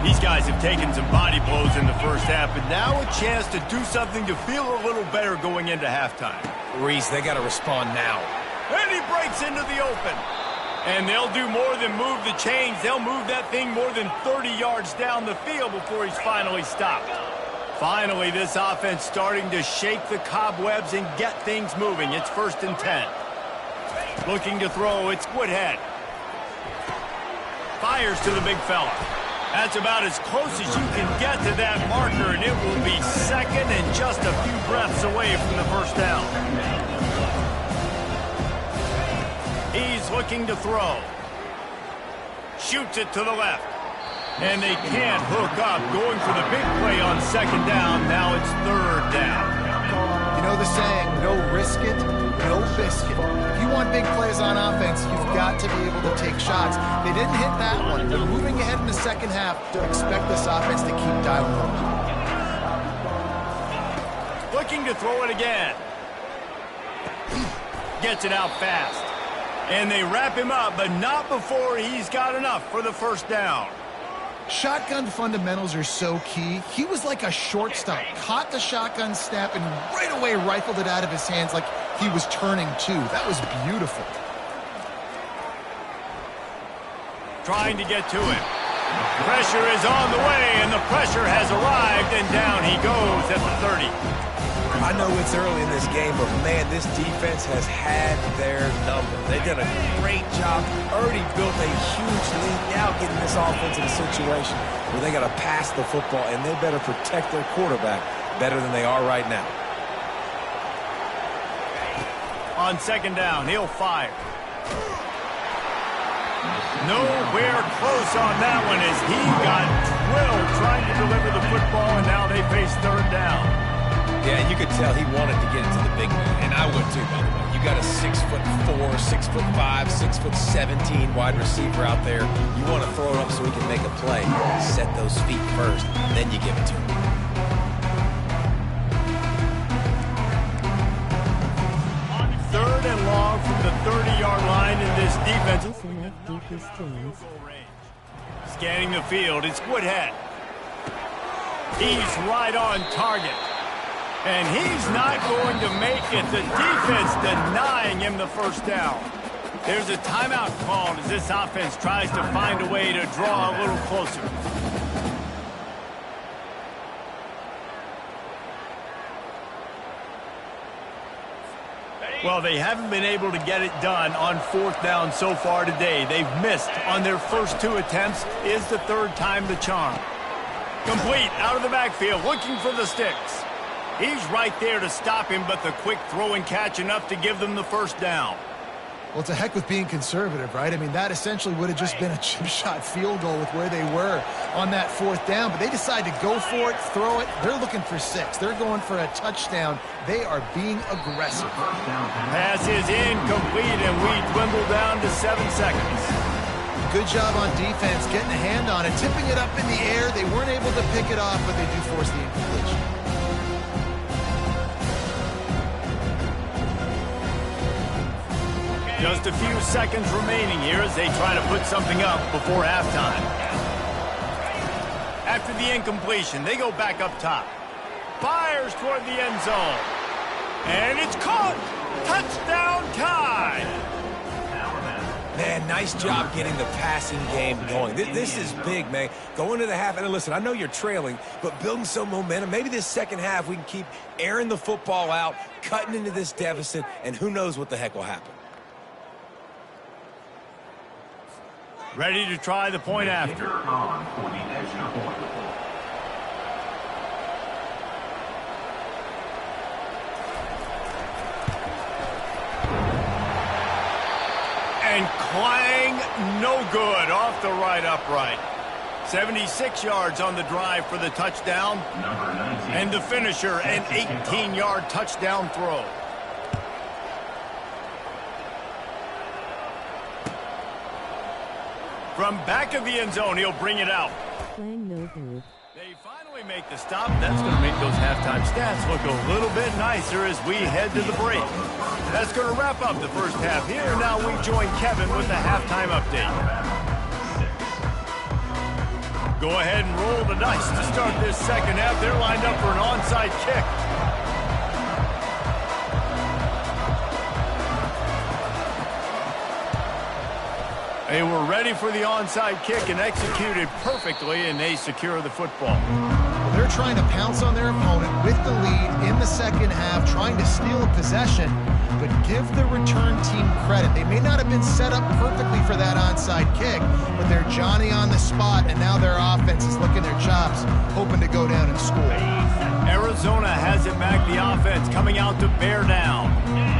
These guys have taken some body blows in the first half, but now a chance to do something to feel a little better going into halftime. Reese, they got to respond now. And he breaks into the open. And they'll do more than move the chains. They'll move that thing more than 30 yards down the field before he's finally stopped. Finally, this offense starting to shake the cobwebs and get things moving. It's 1st and 10. Looking to throw, it's Woodhead. Fires to the big fella. That's about as close as you can get to that marker, and it will be second and just a few breaths away from the first down. He's looking to throw. Shoots it to the left. And they can't hook up. Going for the big play on 2nd down. Now it's 3rd down. You know the saying, no risk it, no biscuit. If you want big plays on offense, you've got to be able to take shots. They didn't hit that one. They're moving ahead in the second half to expect this offense to keep dialing on. Looking to throw it again. Gets it out fast. And they wrap him up, but not before he's got enough for the first down. Shotgun fundamentals are so key. He was like a shortstop, caught the shotgun snap, and right away rifled it out of his hands like he was turning two. That was beautiful. Trying to get to him. Pressure is on the way, and the pressure has arrived, and down he goes at the 30. I know it's early in this game, but man, this defense has had their number. They've done a great job, already built a huge lead, now getting this offense in a situation where they got to pass the football, and they better protect their quarterback better than they are right now. On second down, he'll fire. Nowhere close on that one as he got drilled trying to deliver the football, and now they face third down. Yeah, you could tell he wanted to get it to the big man, and I would too, by the way. You got a 6'4", 6'5", 6'17" wide receiver out there. You want to throw it up so he can make a play. Set those feet first, then you give it to him. Third and long from the 30-yard line in this defense. Scanning the field, it's Woodhead. He's right on target. And he's not going to make it. The defense denying him the first down. There's a timeout called as this offense tries to find a way to draw a little closer. Well, they haven't been able to get it done on fourth down so far today. They've missed on their first two attempts. Is the third time the charm. Complete out of the backfield, looking for the sticks. He's right there to stop him, but the quick throw and catch enough to give them the first down. Well, it's a heck with being conservative, right? I mean, that essentially would have just been a chip shot field goal with where they were on that fourth down, but they decide to go for it, throw it. They're looking for 6. They're going for a touchdown. They are being aggressive. Pass is incomplete, and we dwindle down to 7 seconds. Good job on defense, getting a hand on it, tipping it up in the air. They weren't able to pick it off, but they do force the incompletion. Just a few seconds remaining here as they try to put something up before halftime. After the incompletion, they go back up top. Fires toward the end zone. And it's caught! Touchdown time! Man, nice job getting the passing game going. This is big, man. Going to the half, and listen, I know you're trailing, but building some momentum. Maybe this second half we can keep airing the football out, cutting into this deficit, and who knows what the heck will happen. Ready to try the point after. On for the extra point. And clang, no good, off the right upright. 76 yards on the drive for the touchdown. Number 19. And the finisher, an 18-yard touchdown throw. From back of the end zone, he'll bring it out. Playing no good. They finally make the stop. That's going to make those halftime stats look a little bit nicer as we head to the break. That's going to wrap up the first half here. Now we join Kevin with the halftime update. Go ahead and roll the dice to start this second half. They're lined up for an onside kick. They were ready for the onside kick and executed perfectly, and they secure the football. Well, they're trying to pounce on their opponent with the lead in the second half, trying to steal a possession, but give the return team credit. They may not have been set up perfectly for that onside kick, but they're Johnny on the spot, and now their offense is licking their chops, hoping to go down and score. Arizona has it back, the offense coming out to bear down.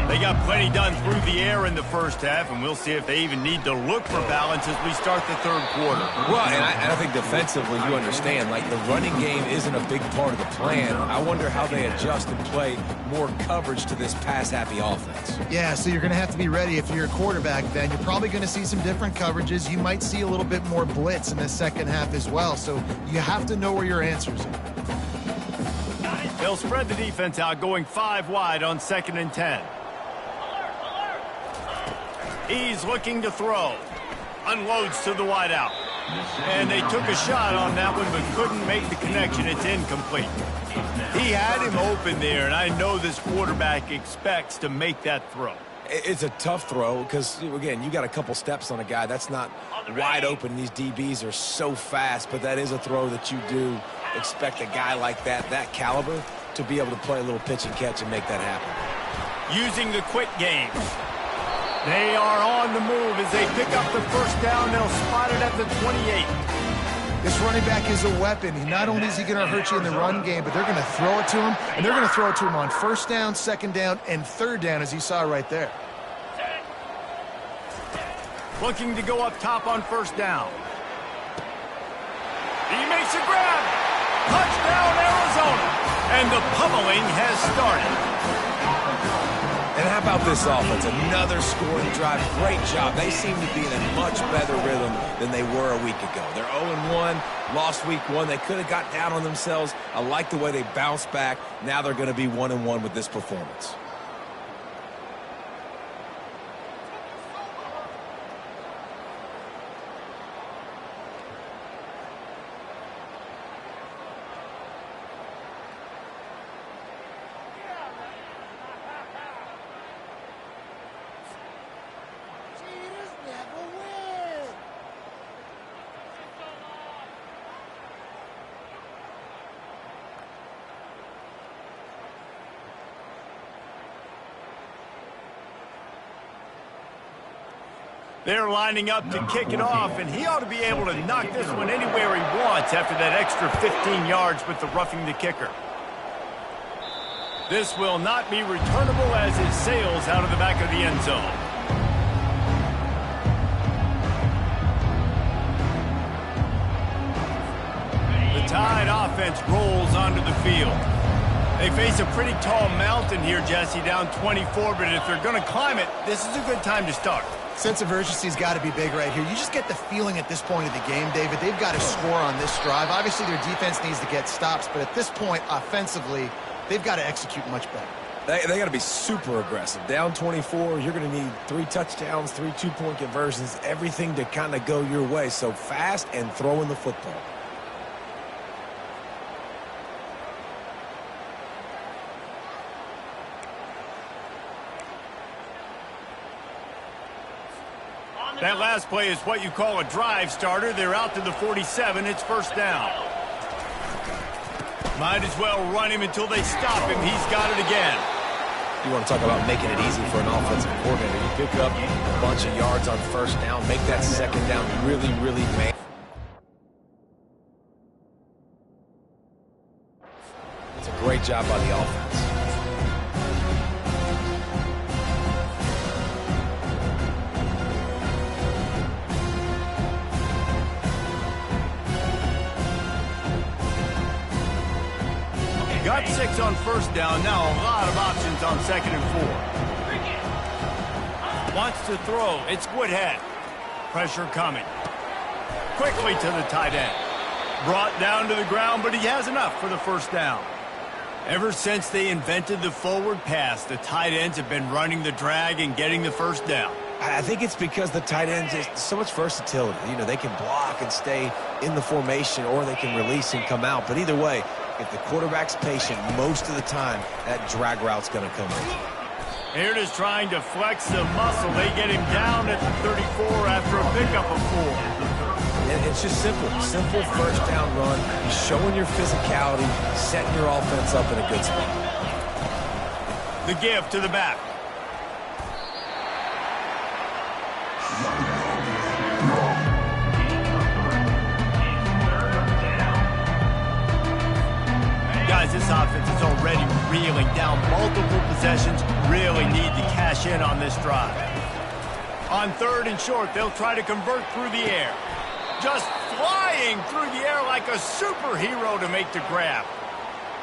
They got plenty done through the air in the first half, and we'll see if they even need to look for balance as we start the third quarter. Well, and I think defensively, you understand, like the running game isn't a big part of the plan. I wonder how they adjust and play more coverage to this pass-happy offense. Yeah, so you're going to have to be ready if you're a quarterback then. You're probably going to see some different coverages. You might see a little bit more blitz in the second half as well, so you have to know where your answers are. They'll spread the defense out, going 5 wide on 2nd and 10. He's looking to throw. Unloads to the wideout. And they took a shot on that one, but couldn't make the connection. It's incomplete. He had him open there, and I know this quarterback expects to make that throw. It's a tough throw because, again, you got a couple steps on a guy. That's not wide open. These DBs are so fast, but that is a throw that you do expect a guy like that caliber, to be able to play a little pitch and catch and make that happen. Using the quick game. They are on the move as they pick up the first down. They'll spot it at the 28. This running back is a weapon. Not only is he going to hurt you in the run game, but they're going to throw it to him, and they're going to throw it to him on first down, second down, and third down, as you saw right there. Looking to go up top on first down. He makes a grab. Touchdown, Arizona. And the pummeling has started. And how about this offense? Another scoring drive. Great job. They seem to be in a much better rhythm than they were a week ago. They're 0-1, lost week 1. They could have got down on themselves. I like the way they bounced back. Now they're going to be 1-1 with this performance. They're lining up to kick it off, and he ought to be able to knock this one anywhere he wants after that extra 15 yards with the roughing the kicker. This will not be returnable as it sails out of the back of the end zone. The Tide offense rolls onto the field. They face a pretty tall mountain here, Jesse, down 24, but if they're going to climb it, this is a good time to start. Sense of urgency's got to be big right here. You just get the feeling at this point of the game, David, they've got to score on this drive. Obviously, their defense needs to get stops, but at this point, offensively, they've got to execute much better. They got to be super aggressive. Down 24, you're going to need 3 touchdowns, 3 two-point conversions, everything to kind of go your way. So fast and throwing the football. That last play is what you call a drive starter. They're out to the 47. It's first down. Might as well run him until they stop him. He's got it again. You want to talk about making it easy for an offensive coordinator. You pick up a bunch of yards on first down, make that second down really, really man. It's a great job by the offense. Got 6 on first down. Now a lot of options on second and 4. Wants to throw. It's Woodhead. Pressure coming. Quickly to the tight end. Brought down to the ground, but he has enough for the first down. Ever since they invented the forward pass, the tight ends have been running the drag and getting the first down. I think it's because the tight ends is so much versatility. You know, they can block and stay in the formation, or they can release and come out. But either way, if the quarterback's patient, most of the time, that drag route's going to come in. Here it is trying to flex the muscle. They get him down at the 34 after a pickup of 4. And it's just simple. Simple first down run. Showing your physicality, setting your offense up in a good spot. The give to the back. Guys, this offense is already reeling down multiple possessions. Really need to cash in on this drive. On third and short, they'll try to convert through the air. Just flying through the air like a superhero to make the grab.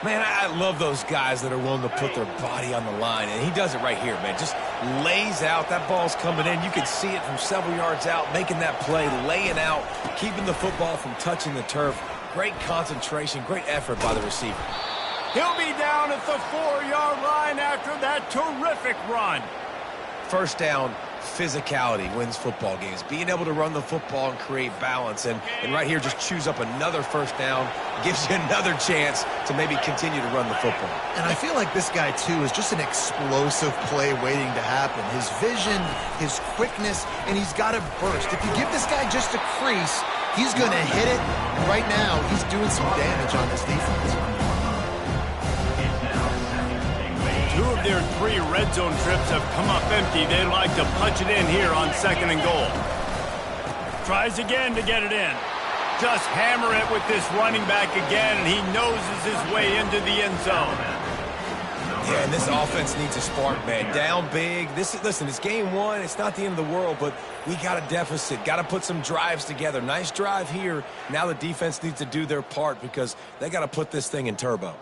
Man, I love those guys that are willing to put their body on the line, and he does it right here, man. Just lays out. That ball's coming in. You can see it from several yards out, making that play, laying out, keeping the football from touching the turf. Great concentration, great effort by the receiver. He'll be down at the 4-yard line after that terrific run. First down, physicality wins football games. Being able to run the football and create balance. And right here, just choose up another first down. Gives you another chance to maybe continue to run the football. And I feel like this guy, too, is just an explosive play waiting to happen. His vision, his quickness, and he's got a burst. If you give this guy just a crease, he's going to hit it. And right now, he's doing some damage on this defense. 2 of their 3 red zone trips have come up empty. They like to punch it in here on 2nd and goal. Tries again to get it in. Just hammer it with this running back again, and he noses his way into the end zone. Yeah, and this offense needs a spark, man. Down big. Listen, it's game 1. It's not the end of the world, but we got a deficit. Got to put some drives together. Nice drive here. Now the defense needs to do their part because they got to put this thing in turbo.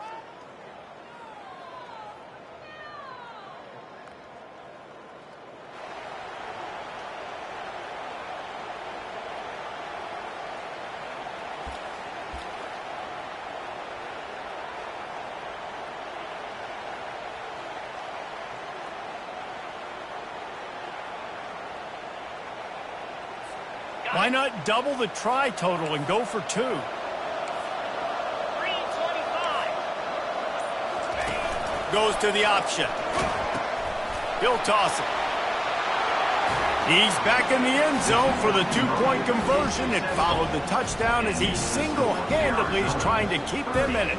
Why not double the try total and go for 2? 325. Goes to the option. He'll toss it. He's back in the end zone for the 2-point conversion and followed the touchdown as he single-handedly is trying to keep them in it.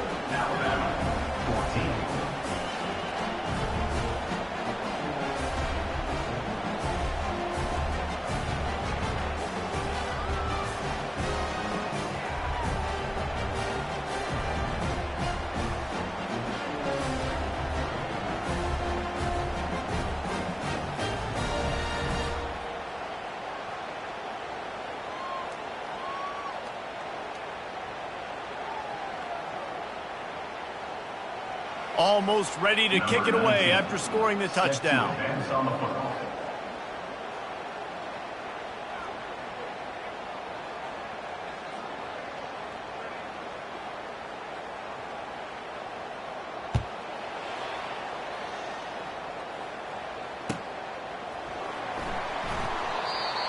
Almost ready to kick it away after scoring the touchdown.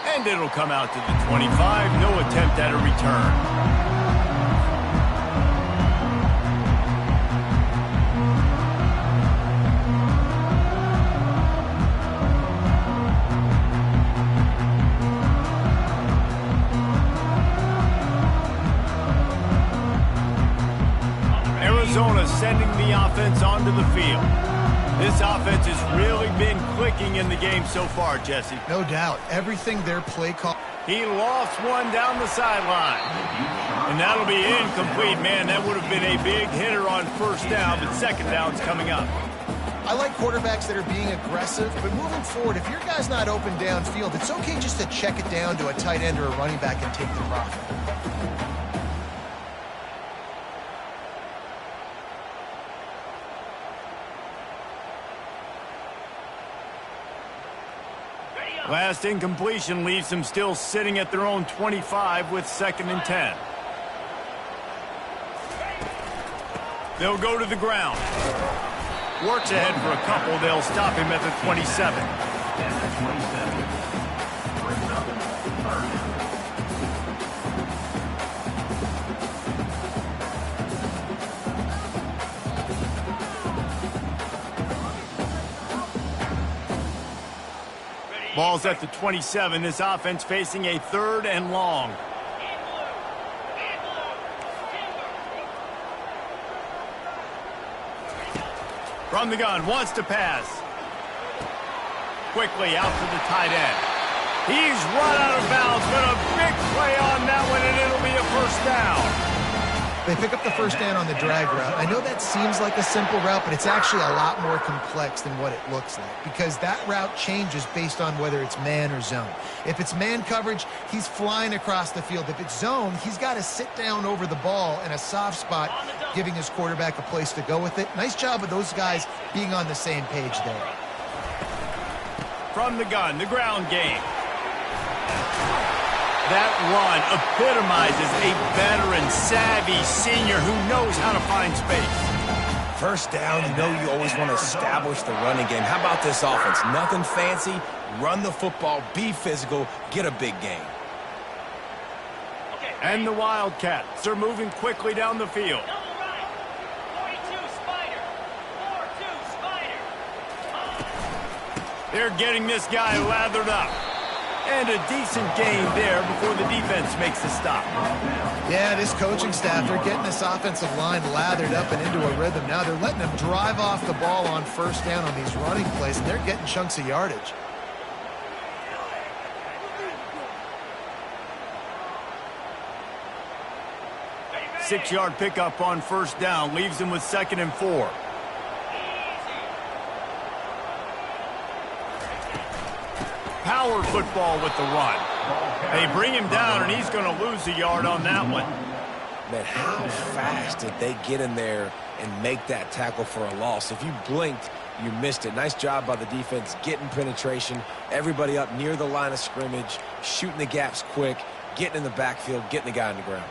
And it'll come out to the 25. No attempt at a return. Arizona sending the offense onto the field. This offense has really been clicking in the game so far, Jesse. No doubt. Everything their play call. He lost one down the sideline. And that'll be incomplete. Man, that would have been a big hitter on first down, but second down's coming up. I like quarterbacks that are being aggressive, but moving forward, if your guy's not open downfield, it's okay just to check it down to a tight end or a running back and take the profit. Last incompletion leaves them still sitting at their own 25 with 2nd and 10. They'll go to the ground. Works ahead for a couple. They'll stop him at the 27. Ball's at the 27. This offense facing a 3rd and long. From the gun, wants to pass. Quickly out to the tight end. He's run out of bounds, but a big play on that one, and it'll be a first down. They pick up the first down on the drag route. I know that seems like a simple route, but it's actually a lot more complex than what it looks like because that route changes based on whether it's man or zone. If it's man coverage, he's flying across the field. If it's zone, he's got to sit down over the ball in a soft spot, giving his quarterback a place to go with it. Nice job of those guys being on the same page there. From the gun, the ground game. That run epitomizes a veteran, savvy senior who knows how to find space. First down, you know you always want to establish the running game. How about this offense? Nothing fancy, Run the football, be physical, get a big gain. And the Wildcats are moving quickly down the field. Double right. 42 Spider. 4-2 Spider. They're getting this guy lathered up. And a decent gain there before the defense makes a stop. Yeah, this coaching staff, they're getting this offensive line lathered up and into a rhythm. Now they're letting them drive off the ball on first down on these running plays, and they're getting chunks of yardage. Six-yard pickup on first down leaves them with 2nd and 4. Power football with the run. They bring him down, and he's going to lose a yard on that one. Man, how fast did they get in there and make that tackle for a loss? If you blinked, you missed it. Nice job by the defense getting penetration. Everybody up near the line of scrimmage, shooting the gaps quick, getting in the backfield, getting the guy on the ground.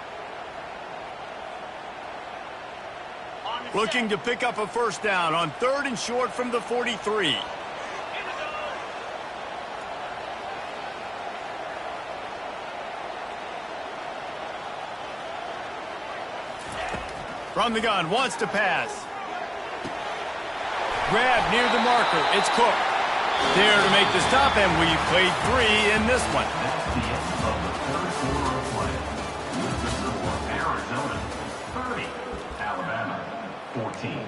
Looking to pick up a first down on 3rd and short from the 43. From the gun, wants to pass. Grab near the marker, it's Cook. There to make the stop, and we played 3 in this one. That's the end of the third quarter of play. With the score, Arizona 30, Alabama 14.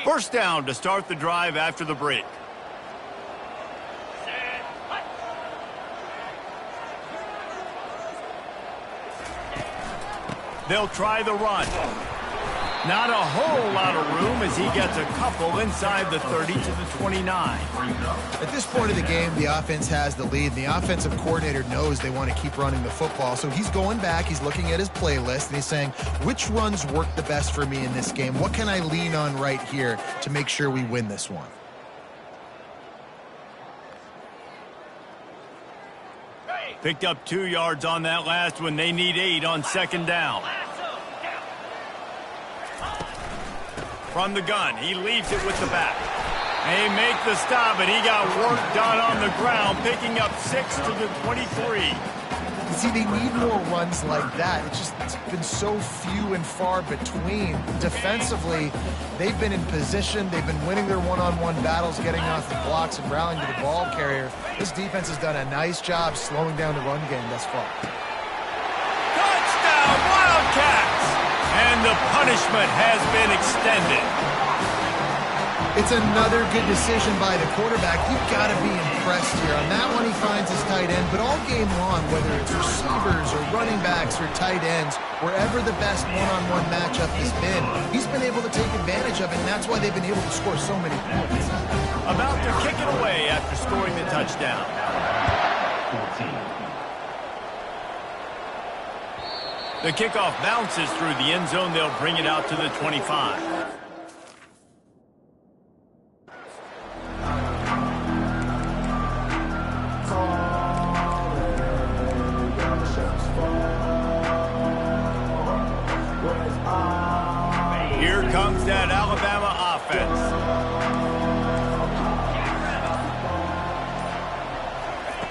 First down to start the drive after the break. They'll try the run. Not a whole lot of room as he gets a couple inside the 30 to the 29. At this point of the game, the offense has the lead. The offensive coordinator knows they want to keep running the football. So he's going back, he's looking at his playlist, and he's saying, which runs work the best for me in this game? What can I lean on right here to make sure we win this one? Picked up 2 yards on that last one. They need 8 on 2nd down. From the gun, he leaves it with the back. They make the stop, and he got work done on the ground, picking up 6 to the 23. See, they need more runs like that. It's been so few and far between. Defensively, they've been in position. They've been winning their one-on-one battles, getting off the blocks and rallying to the ball carrier. This defense has done a nice job slowing down the run game thus far. Touchdown, Wildcats! And the punishment has been extended. It's another good decision by the quarterback. You've got to be impressed here. On that one, he finds his tight end, but all game long, whether it's receivers or running backs or tight ends, wherever the best one-on-one matchup has been, he's been able to take advantage of it, and that's why they've been able to score so many points. About to kick it away after scoring the touchdown. 14. The kickoff bounces through the end zone. They'll bring it out to the 25. Here comes that Alabama offense.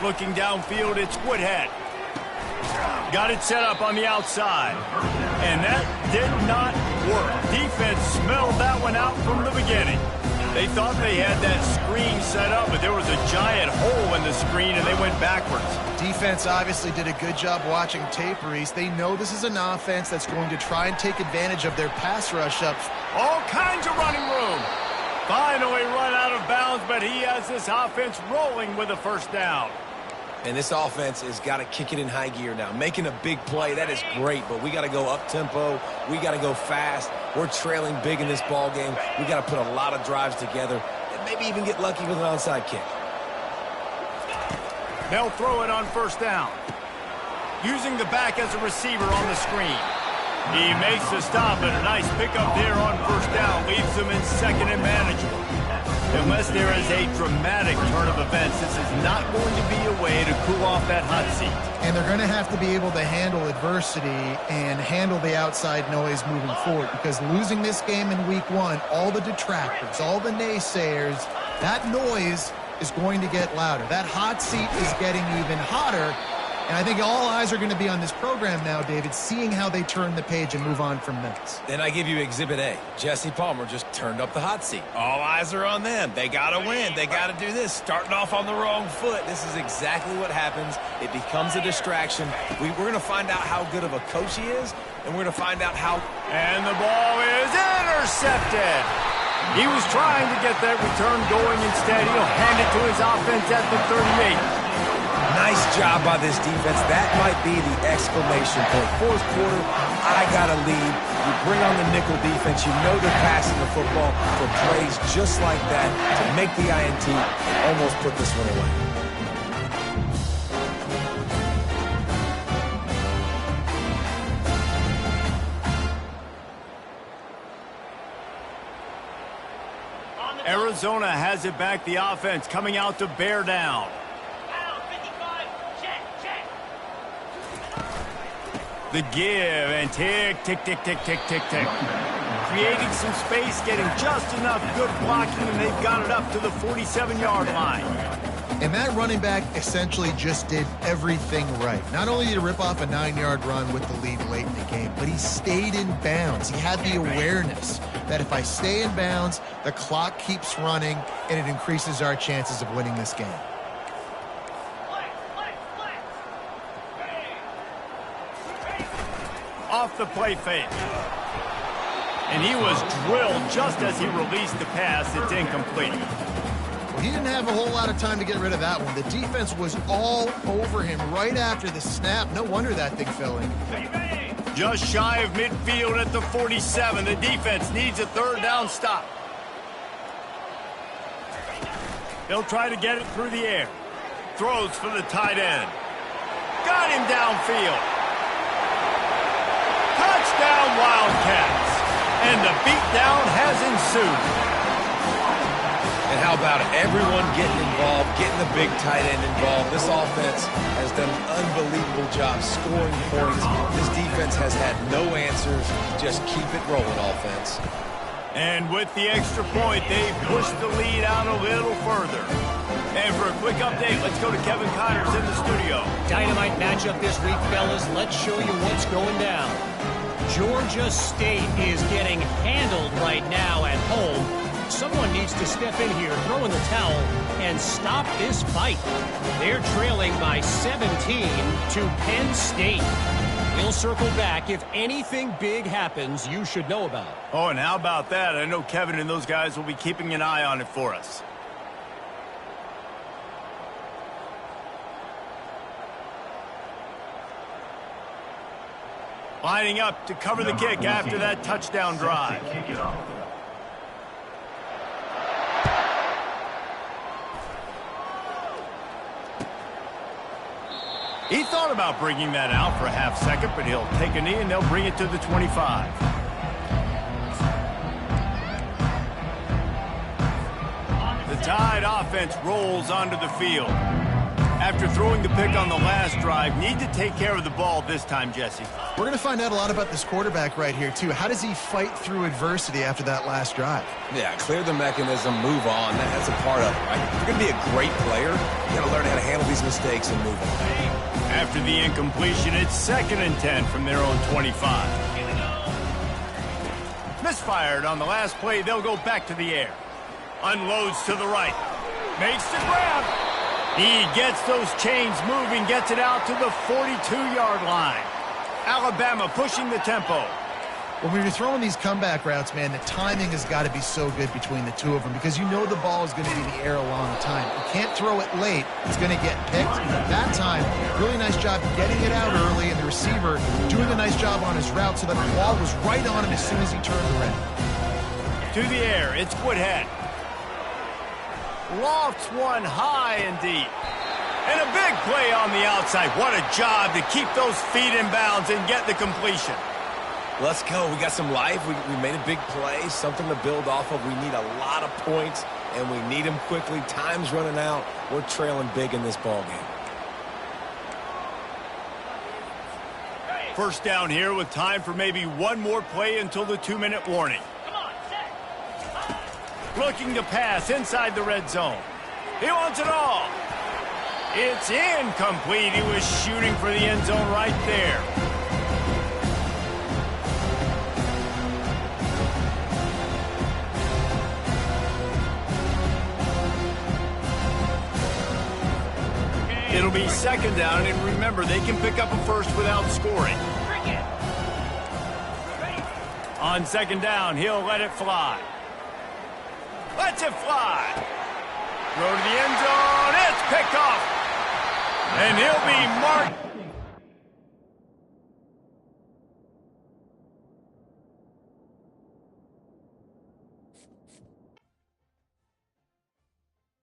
Looking downfield, it's Woodhead. Got it set up on the outside. And that did not work. Defense smelled that one out from the beginning. They thought they had that screen set up, but there was a giant hole in the screen, and they went backwards. Defense obviously did a good job watching tape, Reese. They know this is an offense that's going to try and take advantage of their pass rush up. All kinds of running room. Finally run out of bounds, but he has this offense rolling with a first down. And this offense has got to kick it in high gear now. Making a big play, that is great, but we got to go up-tempo. We got to go fast. We're trailing big in this ball game. We got to put a lot of drives together and maybe even get lucky with an onside kick. They'll throw it on first down. Using the back as a receiver on the screen. He makes the stop, and a nice pickup there on first down. Leaves them in 2nd and manageable. unless there is a dramatic turn of events, this is not going to be a way to cool off that hot seat. And they're going to have to be able to handle adversity and handle the outside noise moving forward, because losing this game in week 1, all the detractors, all the naysayers, that noise is going to get louder. That hot seat is getting even hotter. And I think all eyes are going to be on this program now, David, seeing how they turn the page and move on from this. Then I give you Exhibit A. Jesse Palmer just turned up the hot seat. All eyes are on them. They got to win. They got to do this. Starting off on the wrong foot. This is exactly what happens. It becomes a distraction. We're going to find out how good of a coach he is, and we're going to find out how... And the ball is intercepted. He was trying to get that return going. Instead, he'll hand it to his offense at the 38. Nice job by this defense. That might be the exclamation point. Fourth quarter, I got to lead. You bring on the nickel defense. You know they're passing the football for plays just like that to make the INT and almost put this one away. Arizona has it back. The offense coming out to bear down. The give and tick, tick, tick, tick, tick, tick, tick. Creating some space, getting just enough good blocking, and they've got it up to the 47-yard line. And that running back essentially just did everything right. Not only did he rip off a 9-yard run with the lead late in the game, but he stayed in bounds. He had the awareness that if I stay in bounds, the clock keeps running, and it increases our chances of winning this game. Off the play fake. And he was drilled just as he released the pass. It's incomplete. Well, he didn't have a whole lot of time to get rid of that one. The defense was all over him right after the snap. No wonder that thing fell in. Just shy of midfield at the 47. The defense needs a third down stop. They'll try to get it through the air. Throws for the tight end. Got him downfield. Touchdown Wildcats. And the beatdown has ensued. And how about it? Everyone getting involved, getting the big tight end involved. This offense has done an unbelievable job scoring points. This defense has had no answers. Just keep it rolling, offense. And with the extra point, they've pushed the lead out a little further. And for a quick update, let's go to Kevin Connors in the studio. Dynamite matchup this week, fellas. Let's show you what's going down. Georgia State is getting handled right now at home. Someone needs to step in here, throw in the towel, and stop this fight. They're trailing by 17 to Penn State. We'll circle back. If anything big happens, you should know about it. Oh, and how about that? I know Kevin and those guys will be keeping an eye on it for us. Lining up to cover the kick after that touchdown drive. He thought about bringing that out for a half second, but he'll take a knee and they'll bring it to the 25. The Tide offense rolls onto the field. After throwing the pick on the last drive, need to take care of the ball this time, Jesse. We're going to find out a lot about this quarterback right here, too. How does he fight through adversity after that last drive? Yeah, clear the mechanism, move on. That's a part of it, right? If you're going to be a great player, you got to learn how to handle these mistakes and move on. After the incompletion, it's 2nd and 10 from their own 25. Misfired on the last play. They'll go back to the air. Unloads to the right. Makes the grab. He gets those chains moving, gets it out to the 42-yard line. Alabama pushing the tempo. When we were throwing these comeback routes, man, the timing has got to be so good between the two of them because you know the ball is going to be in the air a long time. You can't throw it late. It's going to get picked. That time, really nice job getting it out early, and the receiver doing a nice job on his route so that the ball was right on him as soon as he turned around. To the air, it's Woodhead. Lofts one high and deep. And a big play on the outside. What a job to keep those feet in bounds and get the completion. Let's go. We got some life. We made a big play, something to build off of. We need a lot of points and we need them quickly. Time's running out. We're trailing big in this ball game. First down here with time for maybe one more play until the 2-minute warning. Come on, set. Looking to pass inside the red zone. He wants it all. It's incomplete. He was shooting for the end zone right there. It'll be second down, and remember, they can pick up a first without scoring. Bring it. Ready. On second down, he'll let it fly. Lets it fly. Throw to the end zone. It's picked off. And he'll be marked.